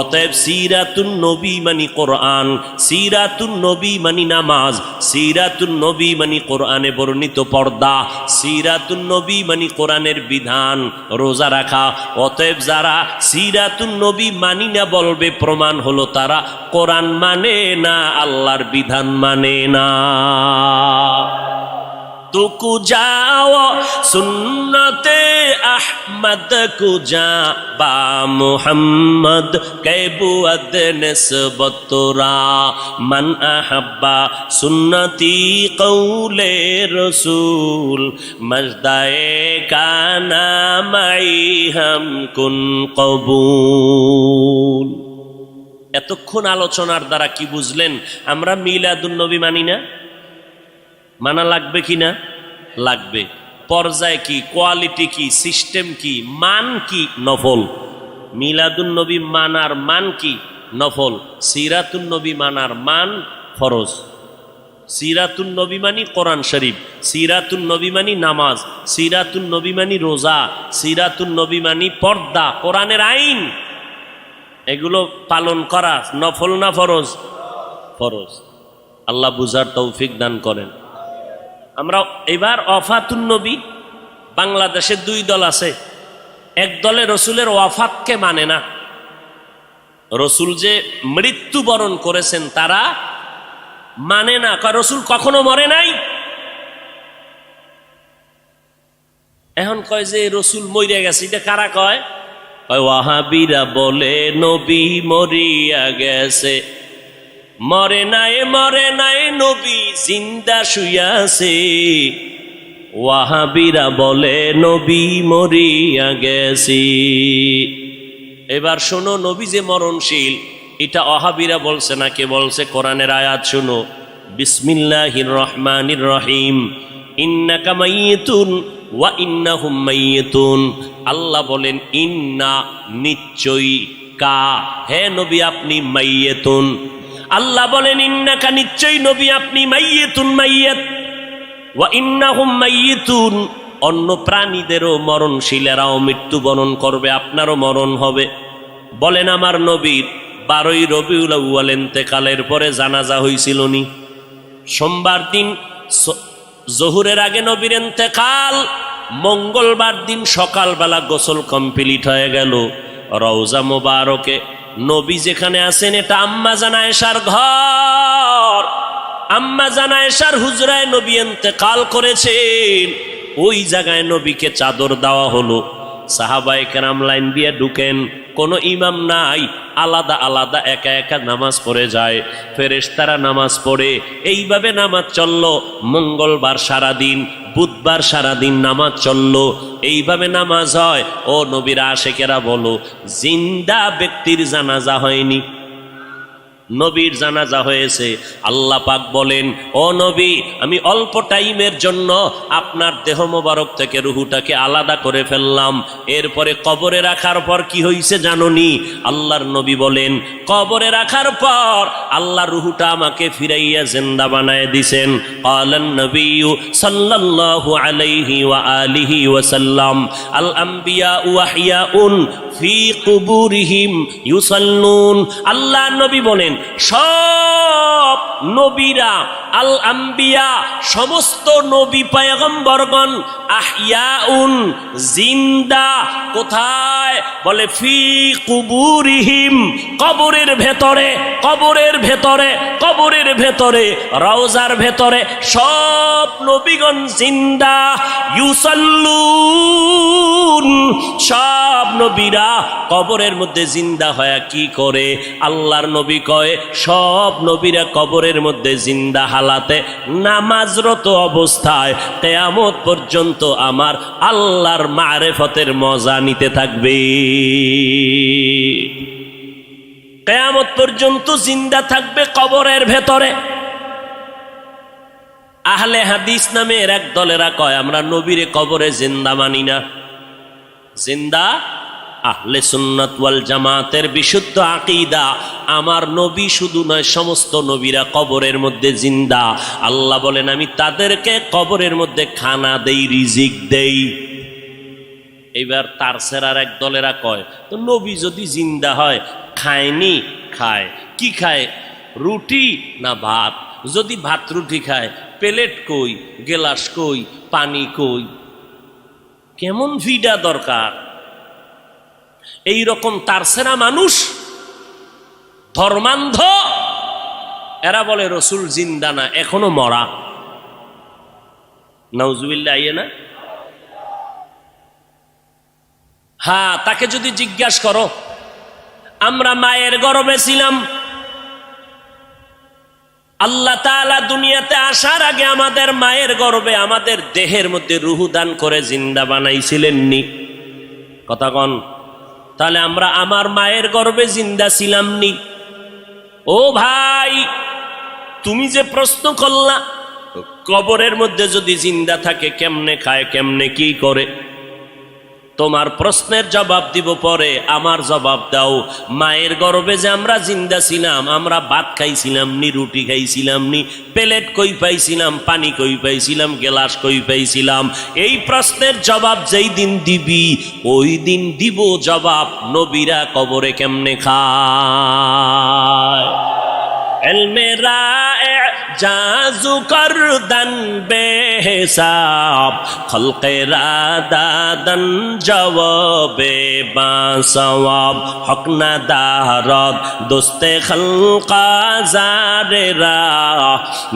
A: অতএব সিরাতুন নবী মানি কোরআন, সিরাতুন নবী মানি নামাজ, সিরাতুন নবী মানি কোরআনে বর্ণিত পর্দা, সিরাতুন নবী মানি কোরআনের বিধান, রোজা রাখা। অতএব যারা সিরাতুন নবী মানি না বলবে, প্রমাণ হলো তারা কোরআন মানে না, আল্লাহর বিধান মানে না। तुकु जाओ सुन्नते अहमद कुजा बा मुहम्मद कैबुअद निस्बतुरा मन अहब्बा सुन्नती कौले रसूल मजदाए काना माई हम कुन कबूल। এতক্ষণ আলোচনার দ্বারা কি বুঝলেন? আমরা মিলাদুন নবী মানি না, মানা লাগবে কি না? লাগবে। পর্যায় কি, কোয়ালিটি কি, সিস্টেম কি, মান কি? নফল। মিলাদুন নবী মানার মান কি? নফল। সিরাতুন নবী মানার মান ফরজ। সিরাতুন নবী মানি কোরআন শরীফ, সিরাতুন নবী মানি নামাজ, সিরাতুন নবী মানি রোজা, সিরাতুন নবী মানি পর্দা, কোরআনের আইন। এগুলো পালন করা নফল না ফরজ? ফরজ। আল্লাহ বুঝার তৌফিক দান করেন। আমরা এবার ওয়াফাতুন নবী, বাংলাদেশে 2 দল আছে। এক দলে রসুলের ওয়াফাতকে মানে না, রসুল যে মৃত্যুবরণ করেছেন তারা মানে না, কয় রসুল কখনো মরে নাই। এখন কয় যে রসুল মরে গেছে, এটা কারা কয়? ওয়াহাবিরা বলে নবী মরিয়া গেছে। মরে নাই নবী জিন্দা শুয়াছে। ওয়াহাবিরা বলে নবী মরিয়া গেছে। এবার শোনো, নবী যে মরণশীল এটা ওয়াহাবিরা বলছে না, কে বলছে? কোরআনের আয়াত শোনো, বিসমিল্লাহির রহমানির রহিম, ইন্নাকা মাইয়িতুন ওয়া ইন্নাহুম মাইয়িতুন। আল্লাহ বলেন ইন্না, নিশ্চয়ই, কা, হে নবী আপনি মাইয়িতুন। আল্লাহ বলেন ইন্নাকা, নিশ্চয়ই নবী আপনি মাইয়িতুন, মাইয়িত, ওয়া ইন্নাহুম মাইয়িতুন। অন্য প্রাণীদেরও মরণশীলেরাও মৃত্যুবরণ করবে, আপনারও মরণ হবে। বলেন আমার নবীর 12ই রবিউল আউয়াল ইন্তেকালের পরে জানাজা হয়েছিল নি? সোমবার দিন জোহরের আগে নবীর ইন্তেকাল, মঙ্গলবার দিন সকালবেলা গোসল কমপ্লিট হয়ে গেল। রওজা মোবারকে নবী যেখানে আছেন এটা আম্মাজান আয়েশার ঘর। আম্মাজান আয়েশার হুজরায় নবী ইন্তেকাল করেছেন। ওই জায়গায় নবীকে চাদর দেওয়া হলো। সাহাবায়ে কেরাম লাইন দিয়ে ঢুকেন, কোনো ইমাম নাই, আলাদা আলাদা একা একা নামাজ পড়ে যায়। ফেরেশতারা নামাজ পড়ে, এইভাবে নামাজ চলল। মঙ্গলবার সারাদিন, বুধবার সারাদিন নামাজ চলল। এইভাবে নামাজ হয়। ও নবীর আশেকেরা বলো, জিন্দা ব্যক্তির জানাজা হয়নি, নবীর জানাজা হয়েছে। আল্লাহ পাক বলেন, ও নবী, আমি অল্প টাইমের জন্য আপনার দেহ মোবারক থেকে রুহুটাকে আলাদা করে ফেললাম। এরপরে কবরে রাখার পর কি হয়েছে জানোনি? আল্লাহর নবী বলেন, কবরে রাখার পর আল্লাহ রুহুটা আমাকে ফিরাইয়া জিন্দা বানায় দিছেন। ক্বালান নবিয়্যু সাল্লাল্লাহু আলাইহি ওয়া আলিহি ওয়াসাল্লাম, আল আম্বিয়া ওয়াহিয়াউন ফি কুবুরিহিম ইউসাল্লুন। আল্লাহ নবী বলেন, সব নবীরা, আল আম্বিয়া সমস্ত নবী পয়গম্বরগণ, আহইয়াউন জিন্দা। কোথায়? বলে ফি কুবুরিহিম, কবরের ভেতরে, কবরের ভেতরে, কবরের ভেতরে, রওজার ভেতরে সব নবীগণ জিন্দা। ইউসাল্লুন, সব নবীরা কবরের মধ্যে জিন্দা হয়ে কি করে? আল্লাহর নবী কয়, সব নবীরা কবরের মধ্যে জিন্দা হালাতে নামাজরত অবস্থায় কিয়ামত পর্যন্ত আমার আল্লাহর মারিফতের মজা নিতে থাকবে। কিয়ামত পর্যন্ত জিন্দা থাকবে কবরের ভেতরে। আহলে হাদিস নামের এক দলেরা কয়, আমরা নবীরে কবরে জিন্দা মানি না। জিন্দা আহলে সুন্নাত ওয়াল জামাতের বিশুদ্ধ আকীদা, আমার নবী শুধু নয়, সমস্ত নবীরা কবরের মধ্যে জিন্দা। আল্লাহ বলেন, আমি তাদেরকে কবরের মধ্যে খানা দেই, রিজিক দেই। এইবার তার সেরার এক দলেরা কয়, তো নবী যদি জিন্দা হয়, খায়নি? খায়। কি খায়? রুটি না ভাত? যদি ভাত রুটি খায়, প্লেট কই, গেলাস কই, পানি কই? কেমন ভিডা দরকার? এই রকম তারসেরা মানুষ, ধর্মান্ধ, এরা বলে রসুল জিন্দা না, এখনো মরা। নাউজুবিল্লাহ, আইয়ে না? হ্যাঁ, তাকে যদি জিজ্ঞাসা করো, আমরা মায়ের গর্ভে ছিলাম, আল্লাহ তাআলা দুনিয়াতে আসার আগে আমাদের মায়ের গর্ভে, আমাদের দেহের মধ্যে রুহু দান করে জিন্দা বানাইছিলেননি? কথা কন। তাহলে আমরা আমার মায়ের গর্ভে জিন্দা ছিলাম নি? ও ভাই, তুমি যে প্রশ্ন করলা, কবরের মধ্যে যদি জিন্দা থাকে কেমনে খায়, কেমনে কি করে, তোমার প্রশ্নের জবাব দিব পরে, আমার জবাব দাও। মায়ের গর্ভে যে আমরা জিন্দা ছিলাম, আমরা ভাত খাইছিলাম নি, রুটি খাইছিলাম নি, প্লেট কই পাইছিলাম, পানি কই পাইছিলাম, গেলাস কই পাইছিলাম? এই প্রশ্নের জবাব যেই দিন দিবি, ওই দিন দিব জবাব, নবীরা কবরে কেমনে খায়। ইলমে রায়ে জাজু করদন বেহিসাব, খলকে রাদাদন জওয়াবে বাসওয়াব, হক না দারদ দোস্তে খলকা জারেরা,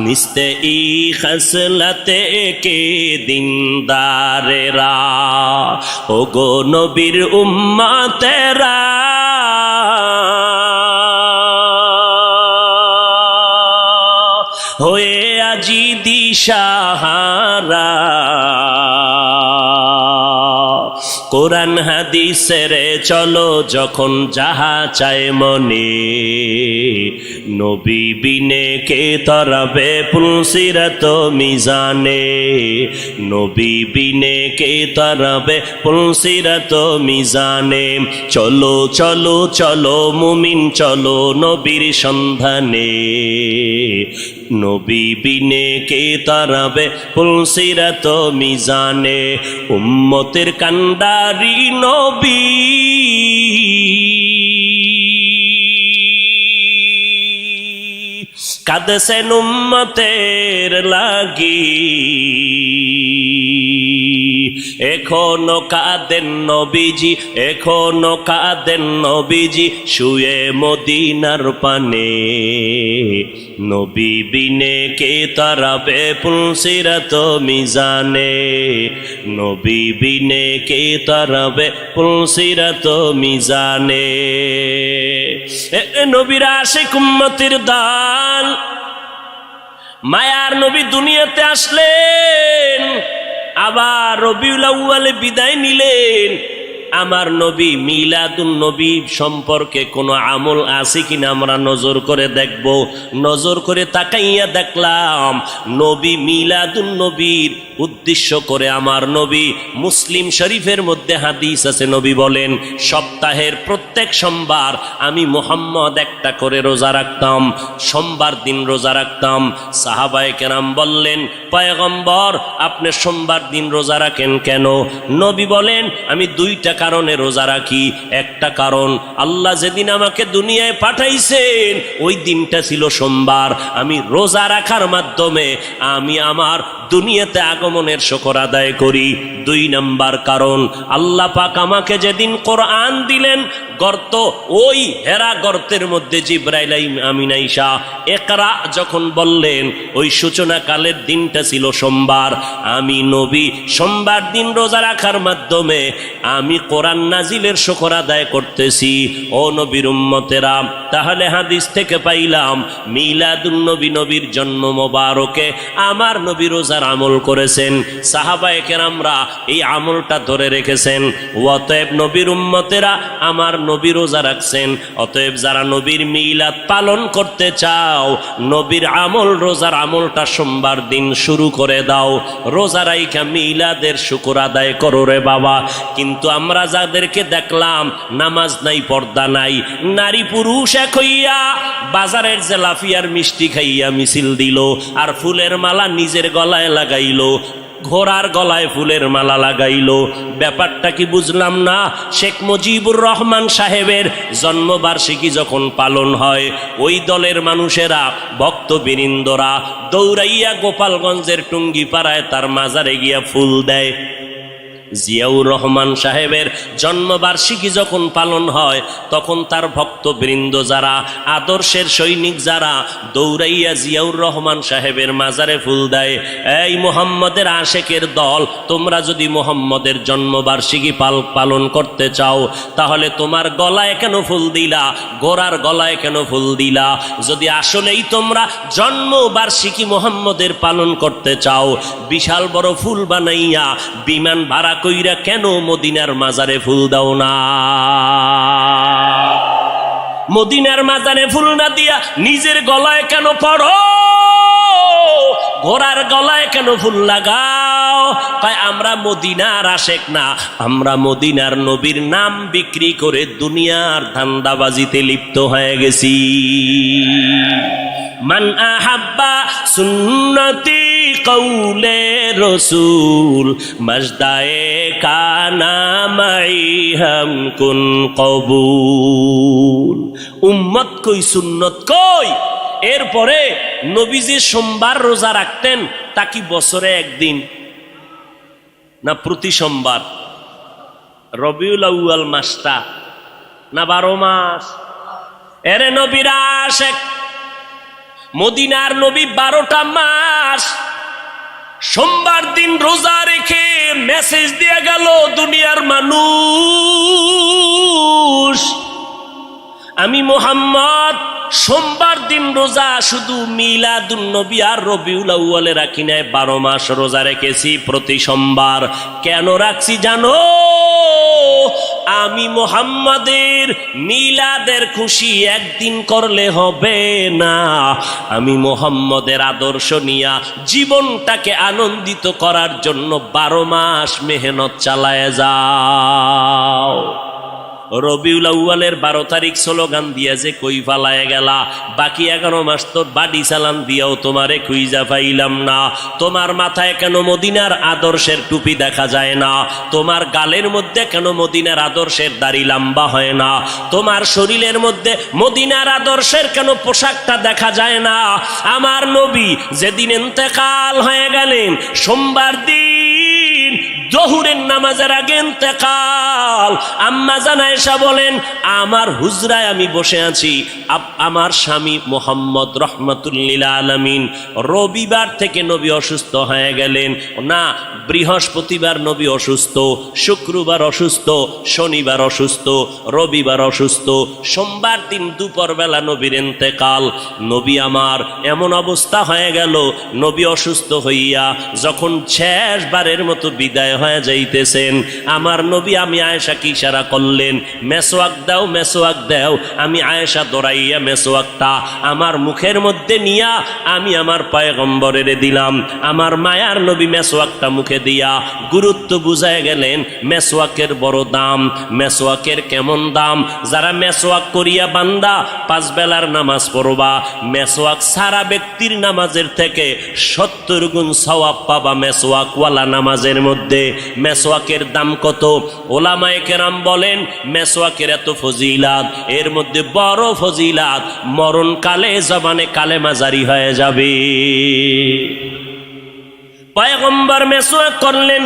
A: নিস্তে ই খসলতে কে দিনদারেরা। ও গো নবীর উম্মতেরা, হয়ে আজি দিশাহারা, কোরআন হাদিসের চলো যখন যাহা চায় মনে, নবী বিনে কে তরাবে পুলসিরাত মিজানে, নবী বিনে কে তরাবে পুলসিরাত মিজানে। চলো চলো চলো মুমিন চলো নবীর সন্ধানে, নবী বিনে কে তরাবে পুলসিরাত মিজানে। উম্মতের কান্ডারি নবী, কাঁদছেন উম্মতের লাগি, এখনো কাঁদেন নবীজি, এখনো কাঁদেন নবীজি, শুয়ে মদিনার পানে, নবী বিনে কে তরাবে পুলসিরাত মিজানে, নবী বিনে কে তরাবে পুলসিরাত মিজানে। নবীর আশিক উম্মতের দল, মায়ার নবী দুনিয়াতে আসলেন, আবার রবিউল আউয়ালে বিদায় নিলেন, আমার নবী মিলাদুন নবী সম্পর্কে কোনো আমল আছে কিনা আমরা নজর করে দেখব। নজর করে তাকাইয়া দেখলাম নবী মিলাদুন নবীর উদ্দেশ্য করে আমার নবী, মুসলিম শরীফের মধ্যে হাদিস আছে, নবী বলেন সপ্তাহের প্রত্যেক সোমবার আমি মুহাম্মদ একটা করে রোজা রাখতাম, সোমবার দিন রোজা রাখতাম। সাহাবায়ে কেরাম বললেন, পয়গম্বর আপনি সোমবার দিন রোজা রাখেন কেন? নবী বলেন আমি দুইটা কারণে রোজা রাখি। একটা কারণ, আল্লাহ যেদিন আমাকে দুনিয়ায় পাঠাইছেন ওই দিনটা ছিল সোমবার, আমি রোজা রাখার মাধ্যমে আমি আমার দুনিয়াতে আগমনের শুকর আদায় করি। দুই নাম্বার কারণ, আল্লাহ পাক আমাকে যেদিন কোরআন দিলেন গর্ত, ওই হেরা গর্তের মধ্যে জিবরাইল আমিন আইসা ইকরা যখন বললেন ওই সূচনা কালের দিনটা ছিল সোমবার। আমি নবী সোমবার দিন রোজা রাখার মাধ্যমে আমি কোরআন নাজিলের শুকর আদায় করতেছি। ও নবীর উম্মতেরা, তাহলে হাদিস থেকে পাইলাম মিলাদুন নবী, নবীর জন্ম মোবারকে আমার নবী রোজার আমল করেছেন। সাহাবায়ে কেরামরা এই আমলটা ধরে রেখেছেন। অতএব নবীর উম্মতেরা আমার নবী রোজা রাখছেন। অতএব যারা নবীর মিলাদ পালন করতে চাও, নবীর আমল রোজার আমলটা সোমবার দিন শুরু করে দাও। রোজা রাইখা মিলাদের শুকর আদায় করো রে বাবা। কিন্তু আমরা যাদেরকে দেখলাম নামাজ নাই, পর্দা নাই, নারী পুরুষ এক হইয়া বাজারের জেলাফিয়ার মিষ্টি খাইয়া মিছিল দিল, আর ফুলের মালা নিজের গলায় লাগাইল, ঘোড়ার গলায় ফুলের মালা লাগাইলো। ব্যাপারটা কি বুঝলাম না। শেখ মুজিবুর রহমান সাহেবের জন্মবার্ষিকী যখন পালন হয়, ওই দলের মানুষেরা, ভক্তবৃন্দরা দৌড়াইয়া গোপালগঞ্জের টুঙ্গিপাড়ায় তার মাজারে গিয়া ফুল দেয়। জিয়াউর রহমান সাহেবের জন্মবার্ষিকী যখন পালন হয় তখন তার ভক্তবৃন্দ যারা, আদর্শের সৈনিক যারা দৌড়াইয়া জিয়াউর রহমান সাহেবের মাজারে ফুল দেয়। এই মুহাম্মদের আশেকের দল, তোমরা যদি মুহাম্মদের জন্মবার্ষিকী পালন করতে চাও তাহলে তোমার গলায় কেন ফুল দিলা, গোরার গলায় কেন ফুল দিলা? যদি আসলেই তোমরা জন্মবার্ষিকী মুহাম্মদের পালন করতে চাও, বিশাল বড় ফুল বানাইয়া বিমান ভাড়া কইরা কেন মদিনার মাজারে ফুল দাও না? মদিনার মাজারে ফুল না দিয়া নিজের গলায় কেন পড়ো? ঘোড়ার গলায় কেন ফুল লাগাও? তাই আমরা মদিনার আশেক না, আমরা মদিনার নবীর নাম বিক্রি করে দুনিয়ার ধান্দাবাজিতে লিপ্ত হয়ে গেছি। মান আহাব্বা সুন্নতি কৌলে রসুল মজদায়ে কানা মাই হাম কুন কবুল। উম্মত কই, সুন্নত কই? এরপরে নবীজি সোমবার রোজা রাখতেন, তা কি বছরে একদিন না প্রতি সোমবার? রবিউল আউয়াল মাসটা না 12 মাস? এরে নবীরা আশেক, মদিনার নবী 12টা মাস সোমবার দিন রোজা রেখে মেসেজ দিয়ে গেল দুনিয়ার মানুষ, আমি মুহাম্মদ সোমবার দিন রোজা শুধু মিলাদুন নবী আর রবিউল আউয়ালে রাখি নাই, 12 মাস রোজা রেখেছি প্রতি সোমবার। কেন রাখছি জানো? আমি মুহাম্মাদের মিলাদের খুশি একদিন করলে হবে না, আমি মুহাম্মাদের আদর্শ নিয়া জীবনটাকে আনন্দিত করার জন্য 12 মাস মেহনত চালায় যাও। রবিউল আউয়ালের 12 তারিখ স্লোগান দিয়া যে কই ফালায় গেলা, বাকি 11 মাস তো বাড়ি চালান দিয়াও তোমারে খুঁজা পাইলাম না। তোমার মাথায় কেন মদিনার আদর্শের টুপি দেখা যায় না? তোমার গালের মধ্যে কেন মদিনার আদর্শের দাড়ি লম্বা হয় না? তোমার শরীরের মধ্যে মদিনার আদর্শের কেন পোশাকটা দেখা যায় না? আমার নবী যেদিন ইন্তেকাল হয়ে গেলেন, সোমবার দিন জোহরের নামাজের আগে ইন্তেকাল, আম্মা জান আয়েশা বলেন আমার হুজরায় আমি বসে আছি, আমার স্বামী মুহাম্মদ রহমাতুল্লিল আলামিন রবিবার থেকে নবী অসুস্থ হয়ে গেলেন না, বৃহস্পতিবার নবী অসুস্থ, শুক্রবার অসুস্থ, শনিবার অসুস্থ, রবিবার অসুস্থ, সোমবার দিন দুপুর বেলা নবীর ইন্তেকাল। নবী আমার এমন অবস্থা হয়ে গেল, নবী অসুস্থ হইয়া যখন শেষবারের মতো বিদায় বিদায় হয়ে যাইতেছেন, আমার নবী আমি আয়েশাকে ইশারা করলেন, মেসওয়াক দাও, মেসওয়াক দাও। আমি আয়েশা দৌড়াইয়া মেসওয়াকটা আমার মুখের মধ্যে নিয়া আমি আমার পয়গম্বরের দিলাম। আমার মায়ার নবী মেসওয়াকটা মুখে দিয়া গুরুত্ব বুঝায় গেলেন, মেসওয়াকের বড় দাম। মেসওয়াকের কেমন দাম? যারা মেসওয়াক করিয়া বান্দা 5 বেলার নামাজ পড়বা, মেসওয়াক সারা ব্যক্তির নামাজের থেকে 70 গুণ সওয়াব পাবা মেসওয়াকওয়ালা নামাজের মধ্যে। মেসওয়াকের দাম কত? ওলামায়ে কেরাম বলেন মেসওয়াকের এত ফজিলাত, এর মধ্যে বড় ফজিলাত মরণকালে জবানে কালেমা জারি হয়ে যাবে। পয়গম্বর মেসওয়াক করলেন,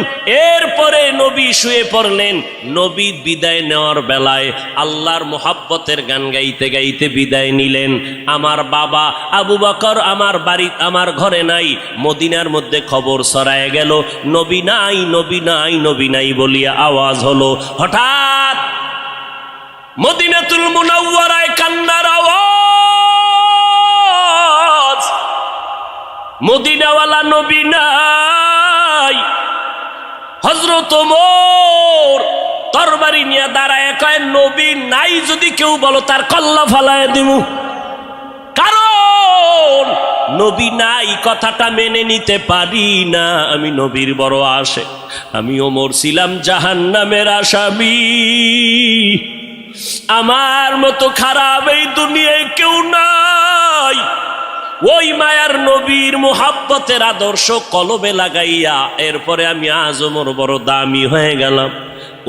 A: এরপরে নবী শুয়ে পড়লেন। নবী বিদায় নেওয়ার বেলায় আল্লাহর মোহাব্বতের গান গাইতে গাইতে বিদায় নিলেন। আমার বাবা আবু বকর আমার বাড়ি আমার ঘরে নাই, মদিনার মধ্যে খবর ছড়ায় গেল নবী নাই, নবী নাই, নবী নাই বলিয়া আওয়াজ হলো। হঠাৎ মদিনাতুল মুনাওয়ারায় কান্নার আওয়াজ, মদিনাওয়ালা নবী নাই। হযরত ওমর তরবারি নিয়ে দাঁড়ায় কয়, নবী নাই যদি কেউ বলো তার কল্লা ফালায় দিমু। কারণ নবী নাই কথাটা মেনে নিতে পারি না। আমি নবীর বড় আশে, আমি ওমর ছিলাম জাহান্নামের আসামি। আমার মতো খারাপ এই দুনিয়ায় কেউ নাই। ওই মায়ার নবীর মুহাব্বতের আদর্শ কলবে লাগাইয়া এরপরে আমি আজ ওমর বড় দামি হয়ে গেলাম।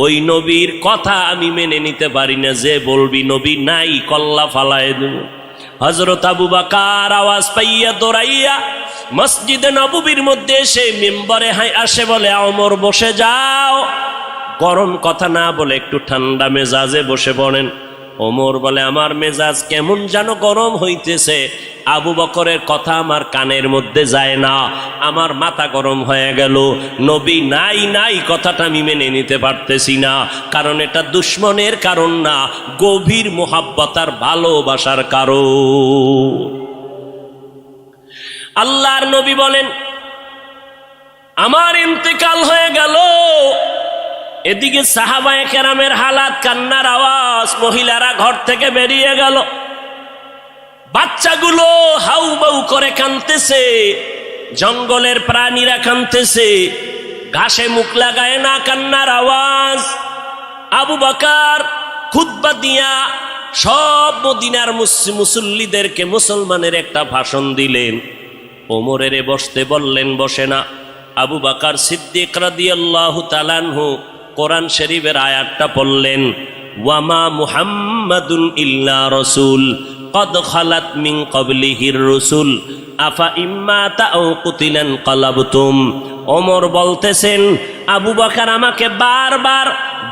A: ওই নবীর কথা আমি মেনে নিতে পারি না, যে বলবি নবী নাই কল্লা ফালায় দেব। হযরত আবু বকর আওয়াজ পাইয়া দৌড়াইয়া মসজিদে নববীর মধ্যে এসে মিম্বরে আসে, বলে ওমর বসে যাও। গরম কথা না বলে একটু ঠান্ডা মেজাজে বসে পড়েন। ওমর বলে, আমার মেজাজ কেমন যেন গরম হইতেছে। আবু বকরের কথা আমার কানের মধ্যে যায় না, আমার মাথা গরম হয়ে গেল। নবী নাই নাই কথাটা আমি মেনে নিতে পারতেছি না। কারণ এটা দুশ্মনের কারণ না, গভীর মোহাব্বত আর ভালোবাসার কারণ। আল্লাহর নবী বলেন, আমার ইন্তেকাল হয়ে গেল। এদিকে সাহাবায়ে কেরামের হালাত, কান্নার আওয়াজ, মহিলারা ঘর থেকে বেরিয়ে গেল, বাচ্চাগুলো হাউ বাউ করে কাঁদতেছে, জঙ্গলের প্রাণীরা কাঁদতেছে, ঘাসে মুখ লাগায় না, কান্নার আওয়াজ। আবু বকর খুতবা দিয়া সব মদিনার মুসল্লিদেরকে মুসলমানের একটা ভাষণ দিলেন। ওমরের বসতে বললেন, বসে না। আবু বকর সিদ্দিক রাদিয়াল্লাহু তাআলা আনহু কোরআন শরীফের আয়াতটা পড়লেন, ওয়ামা মুহাম্মাদুন ইল্লা রাসূল কদ খালাত মিন ক্বাবলিহির রাসূল আফা ইম্মাতা আও কুতিলান ক্বালাবতুম। ওমর বলতেছেন, আবু বকর আমাকে বারবার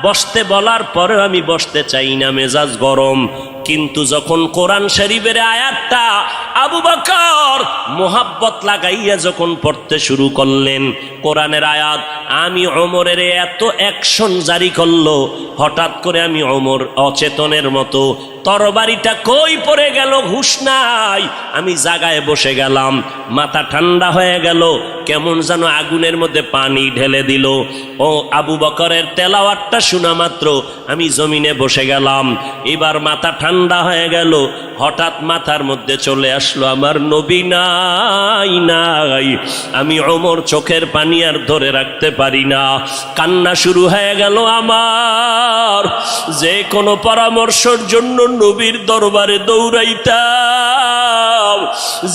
A: বসতে বলার পরেও আমি বসতে চাই না, মেজাজ গরম। কিন্তু যখন কোরআন শরীফের আয়াতটা আবু বকর মোহাব্বত লাগাইয়া যখন পড়তে শুরু করলেন, কোরআনের আয়াত, আমি ওমরের এত অ্যাকশন জারি করলো, হঠাৎ করে আমি ওমর অচেতনের মতো, তরবারিটা কই পড়ে গেল হুঁশ নাই, আমি জায়গায় বসে গেলাম। মাথা ঠান্ডা হয়ে গেল, কেমন যেন আগুনের মধ্যে পানি ঢেলে দিল। ও আবু বকরের তেলাওয়াতটা শোনা মাত্র আমি জমিনে বসে গেলাম। এবার মাথা ঠান্ডা হয়ে গেল, হঠাৎ মাথার মধ্যে চলে আসলো আমার নবী নাই নাই। আমি ওমর চোখের পানি আর ধরে রাখতে পারি না, কান্না শুরু হয়ে গেল আমার। যে কোনো পরামর্শের জন্য নবীর দরবারে দৌড়াইতাম,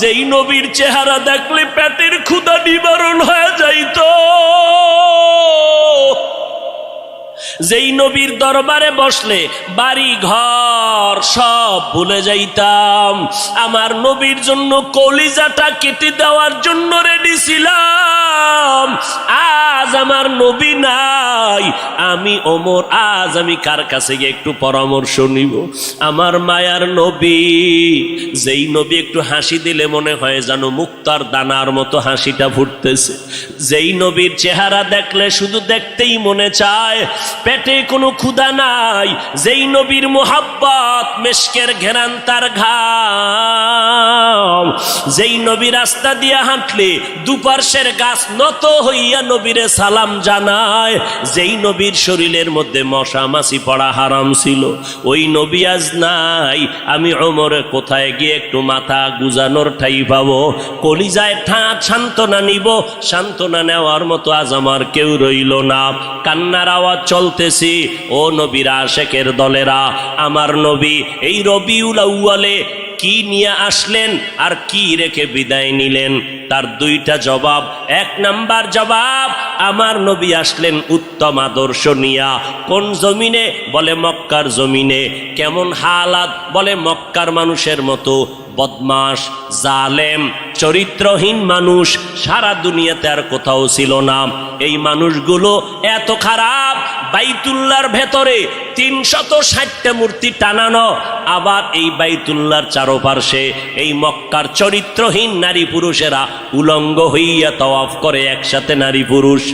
A: যেই নবীর চেহারা দেখলে পেটের ক্ষুধা নিবারণ হয়ে যাইত, যেই নবীর দরবারে বসলে বাড়ি ঘর সব ভুলে যাইতাম। আমার নবীর জন্য কলিজাটা কেটে দেওয়ার জন্য রেডি ছিলাম। আজ আমার নবী নাই, আমি ওমর আজ আমি কার কাছে গিয়ে একটু পরামর্শ নিব? আমার মায়ার নবী, যেই নবী একটু হাসি দিলে মনে হয় যেন মুক্তার দানার মতো হাসিটা ফুটতেছে, যেই নবীর চেহারা দেখলে শুধু দেখতেই মনে চায় পেটে কোনো ক্ষুধা নাই, যেই নবীর মোহাব্বত মেশকের ঘেরান তার ঘাম, যেই নবী রাস্তা দিয়া হাঁটলে দুপার্শ্বের গাছ নত হইয়া নবীরে সালাম জানায়, যেই নবীর শরীরের মধ্যে মশা মাছি পড়া হারাম ছিল, ওই নবী আজ নাই। আমি ওমরে কোথায় গিয়ে একটু মাথা গুজানোর ঠাই পাবো, কলিজায় ঠাঁট সান্ত্বনা নিব, সান্ত্বনা নেওয়ার মতো আজ আমার কেউ রইল না। কান্নার আওয়াজ চলতেছি, ও নবীর আশেকের দলেরা, আমার নবী এই রবিউল আউয়ালে কি নিয়ে আসলেন আর কি রেখে বিদায় নিলেন? তার দুইটা জবাব। এক নাম্বার জবাব, আমার নবী আসলেন উত্তম আদর্শ নিয়া। কোন জমিনে? বলে মক্কার জমিনে। কেমন হালাত? বলে মক্কার মানুষের মতো বদমাশ, জালেম, চরিত্রহীন মানুষ সারা দুনিয়াতে আর কোথাও ছিল না। এই মানুষগুলো এত খারাপ, বাইতুল্লাহর ভেতরে 360টা মূর্তি টানানো, আবার এই বাইতুল্লাহর চারপাশে এই মক্কার চরিত্রহীন নারী পুরুষেরা উলঙ্গ হইয়া তওয়াফ করে একসাথে নারী পুরুষ।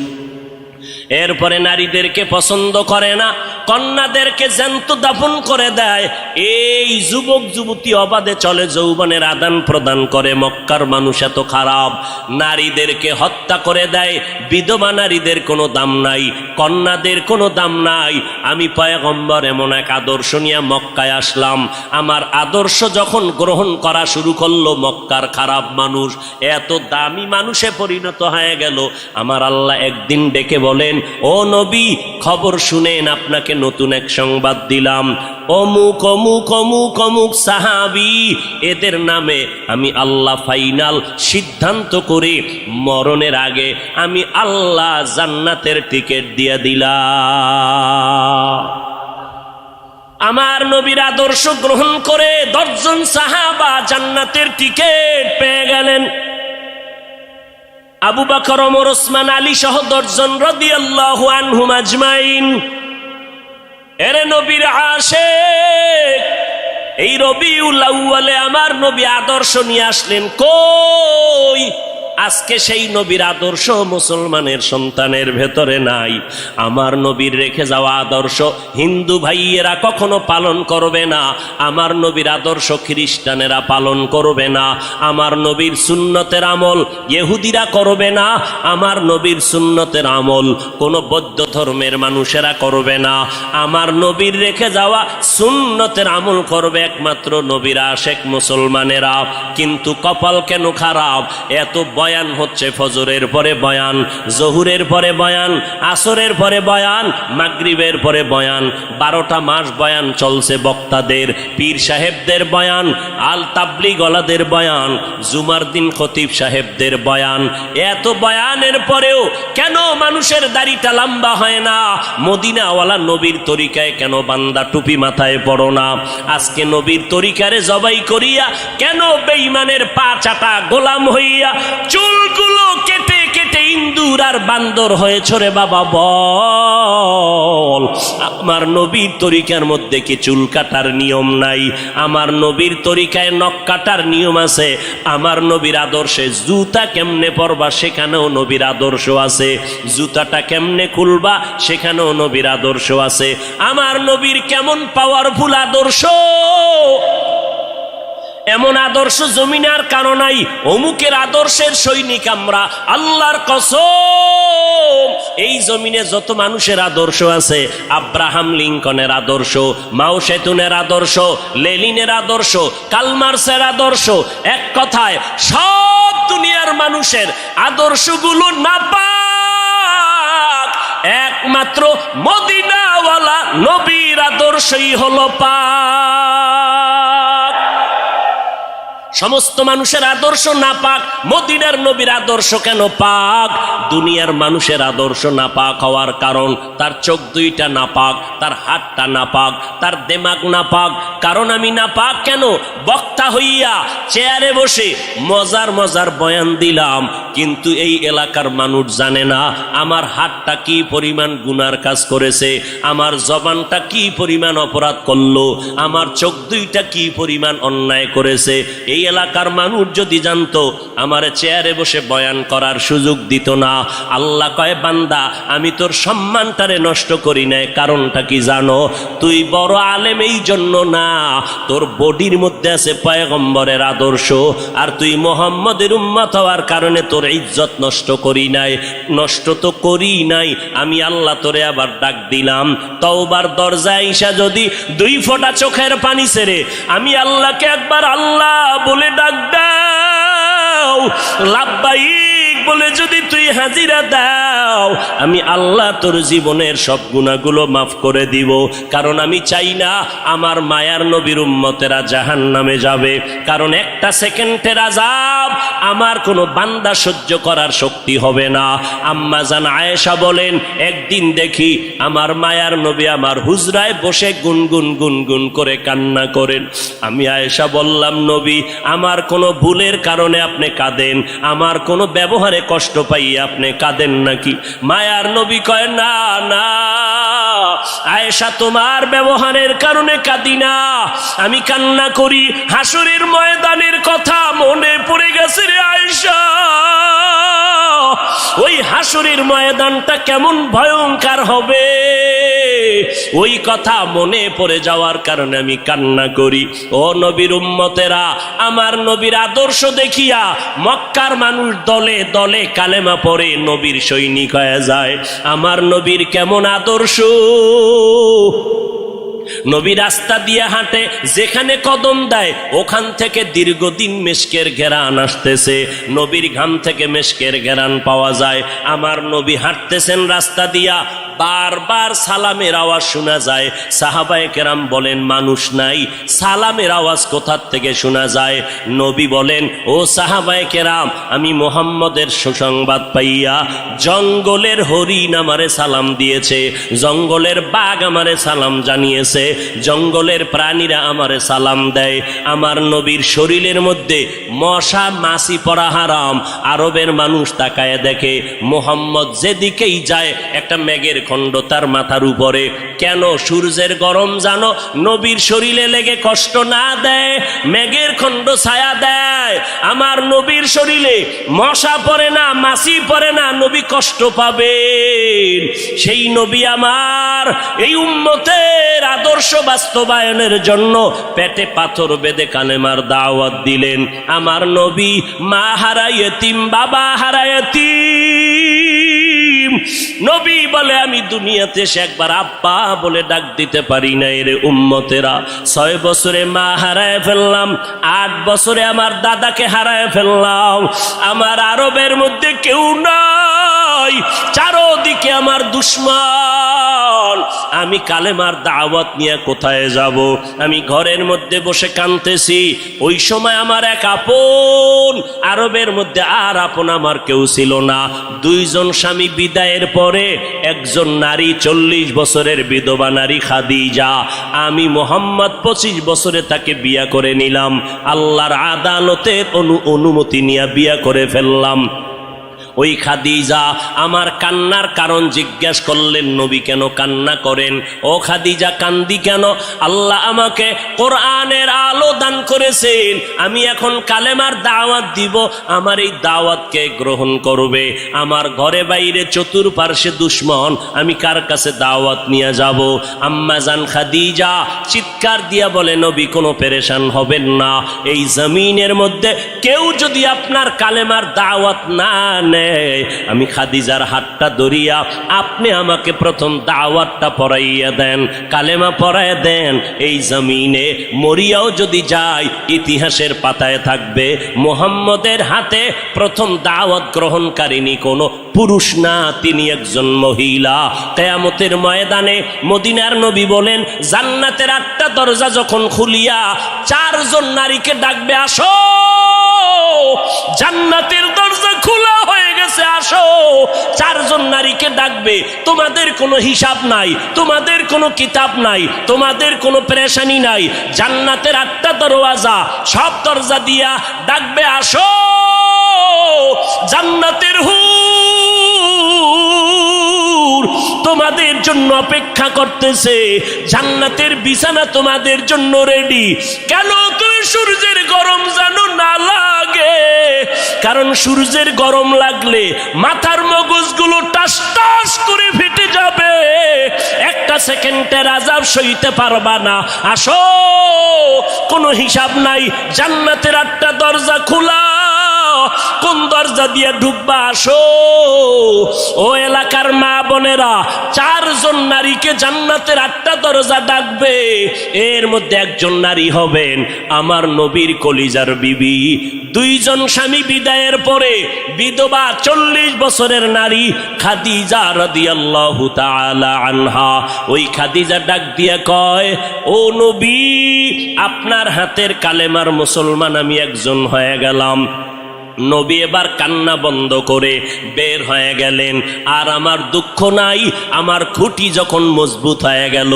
A: এরপরে নারীদেরকে পছন্দ করে না, কন্যাদেরকে জ্যান্ত দাফন করে দেয়। এই যুবক যুবতী অবাধে চলে, যৌবনের আদান প্রদান করে। মক্কার মানুষ এত খারাপ, নারীদেরকে হত্যা করে দেয়। বিধবা নারীদের কোনো দাম নাই, কন্যাদের কোনো দাম নাই। আমি পয়গম্বর এমন এক আদর্শ নিয়ে মক্কায় আসলাম, আমার আদর্শ যখন গ্রহণ করা শুরু করলো, মক্কার খারাপ মানুষ এত দামি মানুষে পরিণত হয়ে গেল। আমার আল্লাহ একদিন ডেকে বলেন, ও নবী, খবর শুনেন, আপনাকে নতুন এক সংবাদ দিলাম। অমুক অমুক অমুক অমুক সাহাবী, এদের নামে আমি আল্লাহ ফাইনাল সিদ্ধান্ত করে মরণের আগে আমি আল্লাহ জান্নাতের টিকিট দিয়ে দিলাম। আমার নবীর আদর্শ গ্রহণ করে 10 জন সাহাবা জান্নাতের টিকিট পেয়ে গেলেন। আবু বকর, ওমর, ওসমান, আলী সহ 10 জন রাদিয়াল্লাহু আনহুম আজমাইন। এরে নবীর আশিক, এই রবিউল আউয়ালে আমার নবী আদর্শ নিয়ে আসলেন। কই? আজকে সেই নবীর আদর্শ মুসলমানের সন্তানের ভেতরে নাই। আমার নবীর রেখে যাওয়া আদর্শ হিন্দু ভাইয়েরা কখনো পালন করবে না, আমার নবীর আদর্শ খ্রিস্টানেরা পালন করবে না, আমার নবীর সুন্নতের আমল ইহুদিরা করবে না, আমার নবীর সুন্নতের আমল কোনো বৌদ্ধ ধর্মের মানুষেরা করবে না। আমার নবীর রেখে যাওয়া সুন্নতের আমল করবে একমাত্র নবীর আশেক মুসলমানেরা। কিন্তু কপাল কেন খারাপ, এত বয়ান হচ্ছে, ফজরের পরে বয়ান, জহুরের পরে বয়ান, আসরের পরে বয়ান, মাগরিবের পরে বয়ান, 12টা মাস বয়ান চলছে বক্তাদের, পীর সাহেবদের বয়ান, আল তাবলিগওয়ালাদের বয়ান, জুমার দিন খতিব সাহেবদের বয়ান। এত বয়ানের পরেও কেন মানুষের দাড়িটা লম্বা হয় না? মদিনাওয়ালা নবীর তরিকায় কেন বান্দা টুপি মাথায় পড়ো না? আজকে নবীর তরিকারে জবাই করিয়া কেন বেঈমানের পা চাটা গোলাম হইয়া চুলগুলো কেটে কেটে ইন্দুর আর বান্দর হয়েছ রে বাবা? বল, আমার নবীর তরিকার মধ্যে কি চুল কাটার নিয়ম নাই? আমার নবীর তরিকায় নখ কাটার নিয়ম আছে। আমার নবীর আদর্শে জুতা কেমনে পরবা সেখানেও নবীর আদর্শ আছে, জুতাটা কেমনে খুলবা সেখানেও নবীর আদর্শ আছে। আমার নবীর কেমন পাওয়ারফুল আদর্শ, এমন আদর্শ জমিনে আর কারো নাই। অমুকের আদর্শের সৈনিক আমরা, আল্লাহর কসম। এই জমিনে যত মানুষের আদর্শ আছে, আব্রাহাম লিঙ্কনের আদর্শ, মাও সেতুনের আদর্শ, লেনিনের আদর্শ, কালমার্সের আদর্শ, এক কথায় সব দুনিয়ার মানুষের আদর্শগুলো নাপাক, একমাত্র মদিনাওয়ালা নবীর আদর্শই হলো পাক। সমস্ত মানুষের আদর্শ নাপাক, মদিনার নবীর আদর্শ কেন পাক? দুনিয়ার মানুষের আদর্শ নাপাক হওয়ার কারণ তার চোখ দুইটা নাপাক, তার হাতটা নাপাক, তার দেমাগ নাপাক। কারণ আমি নাপাক কেন? বক্তা হইয়া চেয়ারে বসে মজার মজার বয়ান দিলাম, কিন্তু এই এলাকার মানুষ জানে না আমার হাতটা কি পরিমাণ গুনার কাজ করেছে, আমার জবানটা কি পরিমাণ অপরাধ করলো, আমার চোখ দুইটা কি পরিমাণ অন্যায় করেছে। এই এলাকার মানুষ যদি জানতো আমার চেয়ারে বসে বয়ান করার সুযোগ দিত না। আল্লাহ কয় বান্দা আমি তোর সম্মানটারে নষ্ট করি নাই, কারণটা কি জানো? তুই বড় আলেম এই জন্য না, তোর বডির মধ্যে আছে পয়গম্বরের আদর্শ, আর তুই মুহাম্মদের উম্মত হওয়ার কারণে তোর ইজ্জত নষ্ট করি নাই। নষ্ট তো করি নাই, আমি আল্লাহ তোরে আবার ডাক দিলাম। তওবার দরজায় আইসা যদি 2 ফোঁটা চোখের পানি ছেড়ে আমি আল্লাহকে একবার আল্লাহ বলে ডাক দাও, লাব্বাইক বলে যদি তুই হাজিরা দাও, আমি আল্লাহ তোর জীবনের সব গুনাহগুলো মাফ করে দিব। কারণ আমি চাই না আমার মায়ার নবীর উম্মতেরা জাহান্নামে যাবে, কারণ একটা সেকেন্ডের আযাব আমার কোনো বান্দা সহ্য করার শক্তি হবে না। আম্মা জান আয়েশা বলেন, একদিন দেখি আমার মায়ার নবী আমার হুজরায় বসে গুনগুন গুনগুন করে কান্না করেন। আমি আয়েশা বললাম, নবী আমার কোনো ভুলের কারণে আপনি কাঁদেন, আমার কোনো ব্যবহারে কষ্ট পাইয়ে আপনি কাঁদেন নাকি? মায়ার নবী কয়, না না আয়েশা, তোমার ব্যবহারের কারণে কাঁদি না, আমি কান্না করি হাসরের ময়দানের কথা মনে পড়ে গেছে রে আয়েশা। ওই হাসরের ময়দানটা কেমন ভয়ঙ্কর হবে, ওই কথা মনে পড়ে যাওয়ার কারণে আমি কান্না করি। ও নবীর উম্মতেরা, আমার নবীর আদর্শ দেখিয়া মক্কার মানুষ দলে দলে কালেমা পড়ে নবীর সৈনিক হয়ে যায়। আমার নবীর কেমন আদর্শ! নবী রাস্তা দিয়ে হাঁটে, যেখানে কদম দেয় ওখান থেকে দীর্ঘদিন মেশকের ঘেরান আসতেছে, নবীর ঘাম থেকে মেশকের ঘেরান পাওয়া যায়। আমার নবী হাঁটতেছেন রাস্তা দিয়া, বারবার সালামের আওয়াজ শোনা যায়। সাহাবায়ে কেরাম বলেন, মানুষ নাই, সালামের আওয়াজ কোথার থেকে শোনা যায়? নবী বলেন, ও সাহাবায়ে কেরাম, আমি মুহাম্মদের সুসংবাদ পাইয়া জঙ্গলের হরিণ আমারে সালাম দিয়েছে, জঙ্গলের বাঘ আমারে সালাম জানিয়েছে, জঙ্গলের প্রাণীরা আমারে সালাম দেয়। আমার নবীর শরীরের মধ্যে মশা মাছি পড়া হারাম। আরবের মানুষ তাকায় দেখে মুহাম্মদ যেদিকেই যায় একটা মেঘের খণ্ড তার মাথার উপরে। কেন? সূর্যের গরম জানো নবীর শরীরে লেগে কষ্ট না দেয়, মেঘের খণ্ড ছায়া দেয়। আমার নবীর শরীরে মশা পড়ে না, মাছি পড়ে না, নবী কষ্ট পাবেন। সেই নবী আমার এই উম্মতের আদর্শ বাস্তবায়নের জন্য পেটে পাথর বেঁধে কালেমার দাওয়াত দিলেন। আমার নবী মা হারা ইয়েতিম, বাবা হারা ইয়েতিম। নবী বলে, আমি দুনিয়াতে এসে একবার আব্বা বলে ডাক দিতে পারি না। এর উম্মতেরা 6 বছরে মা হারায় ফেললাম, 8 বছরে আমার দাদাকে হারায় ফেললাম। আমার আরবের মধ্যে কেউ নাই, চারদিকে আমার দুশ্মন। আমি কালেমার দাওয়াত নিয়ে কোথায় যাব? আমি ঘরের মধ্যে বসে কাঁদতেছি। ওই সময় আমার এক আপন, আরবের মধ্যে আর আপন আমার কেউ ছিল না। 2 জন স্বামী বিদায়ের পরে একজন নারী 40 বছরের বিধবা নারী খাদিজা, আমি মুহাম্মদ 25 বছরে তাকে বিয়া করে নিলাম। আল্লাহর আদালতের অনুমতি নিয়ে বিয়া করে ফেললাম। ওই খাদিজা আমার কান্নার কারণ জিজ্ঞাসা করলেন, নবী কেন কান্না করেন? ও খাদিজা কান্দি কেন? আল্লাহ আমাকে কোরআনের আলো দান করেছেন, আমি এখন কালেমার দাওয়াত দিব, আমার এই দাওয়াতকে গ্রহণ করবে। আমার ঘরে বাইরে চতুর্পার্শ্বে দুশ্মন, আমি কার কাছে দাওয়াত নিয়ে যাব? আম্মা জান খাদিজা চিৎকার দিয়া বলে, নবী কোনো পেরেশান হবেন না, এই জমিনের মধ্যে কেউ যদি আপনার কালেমার দাওয়াত না নেয়, আমি খাদিজার হাতটা ধরিয়া আপনি আমাকে প্রথম দাওয়াতটা পড়াইয়া দেন, কালেমা পড়াইয়া দেন। এই জমিনে মরিয়াও যদি যায় ইতিহাসের পাতায় থাকবে মুহাম্মদের হাতে প্রথম দাওয়াত গ্রহণকারিনী কোনো পুরুষ না, তিনি একজন মহিলা। কিয়ামতের ময়দানে মদিনার নবী বলেন, জান্নাতের 8টা দরজা যখন খুলিয়া 4 জন নারীকে ডাকবে, আসো, জান্নাতের দরজা খোলা হয়ে গেছে, আসো। 4 জন নারীকে ডাকবে, তোমাদের কোনো হিসাব নাই, তোমাদের কোনো কিতাব নাই, তোমাদের কোনো পেরেশানি নাই। জান্নাতের 8টা দরওয়াজা, সব দরজা দিয়া ডাকবে, আসো, জান্নাতের হুর তোমাদের জন্য অপেক্ষা করতেছে, জান্নাতের বিছানা তোমাদের জন্য রেডি। কেন? তুমি সূর্যের গরম জানো না লাগে, কারণ সূর্যের গরম লাগলে মাথার মগজগুলো টাস টাস করে ফেটে যাবে, একটা সেকেন্ডের আযাব সইতে পারবা না। আসো, কোনো হিসাব নাই, জান্নাতের 8টা দরজা খোলা, কোন দরজা দিয়ে ঢুকবা আসো। ও এলাকার মা বোনেরা, 4 জন নারীকে জান্নাতের 8টা দরজা ডাকবে, এর মধ্যে একজন নারী হবেন আমার নবীর কলিজার বিবি। 2 জন স্বামী বিদায়ের পরে বিধবা 40 বছরের নারী খাদিজা রাদিয়াল্লাহু তাআলা আনহা। ওই খাদিজা ডাক দিয়া কয়, ও নবী, আপনার হাতের কালেমার মুসলমান আমি একজন হয়ে গেলাম। নবী এবার কান্না বন্ধ করে বের হয়ে গেলেন। আর আমার দুঃখ নাই, আমার খুঁটি যখন মজবুত হয়ে গেল,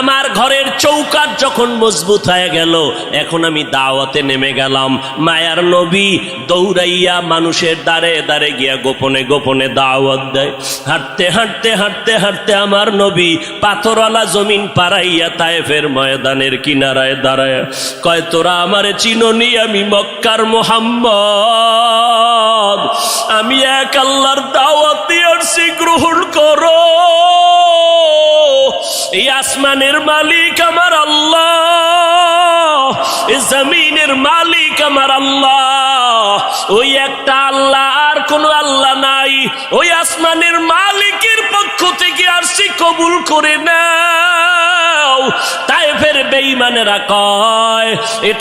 A: আমার ঘরের চৌকাঠ যখন মজবুত হয়ে গেল, এখন আমি দাওয়াতে নেমে গেলাম। মায়ার নবী দৌড়াইয়া মানুষের দ্বারে দ্বারে গিয়া গোপনে গোপনে দাওয়াত দেয়। হাঁটতে হাঁটতে হাঁটতে হাঁটতে আমার নবী পাথরওয়ালা জমিন পাড়াইয়া তায়েফের ময়দানের কিনারায় দাঁড়ায় কয়, তোরা আমারে চিনোনি, আমি মক্কার মুহাম্মদ, আমি এক আল্লাহর দাওয়াত দিয়ে আসছি, গ্রহণ করো। এই আসমানের মালিক আমার আল্লাহ, এই জমিনের মালিক আমার আল্লাহ, ওই একটা আল্লাহ, আর কোন আল্লাহ নাই। ওই আসমানের মালিকের পক্ষ থেকে আসছি, কবুল করে নাও। তায়েফের বেঈমানেরা কয়, এটা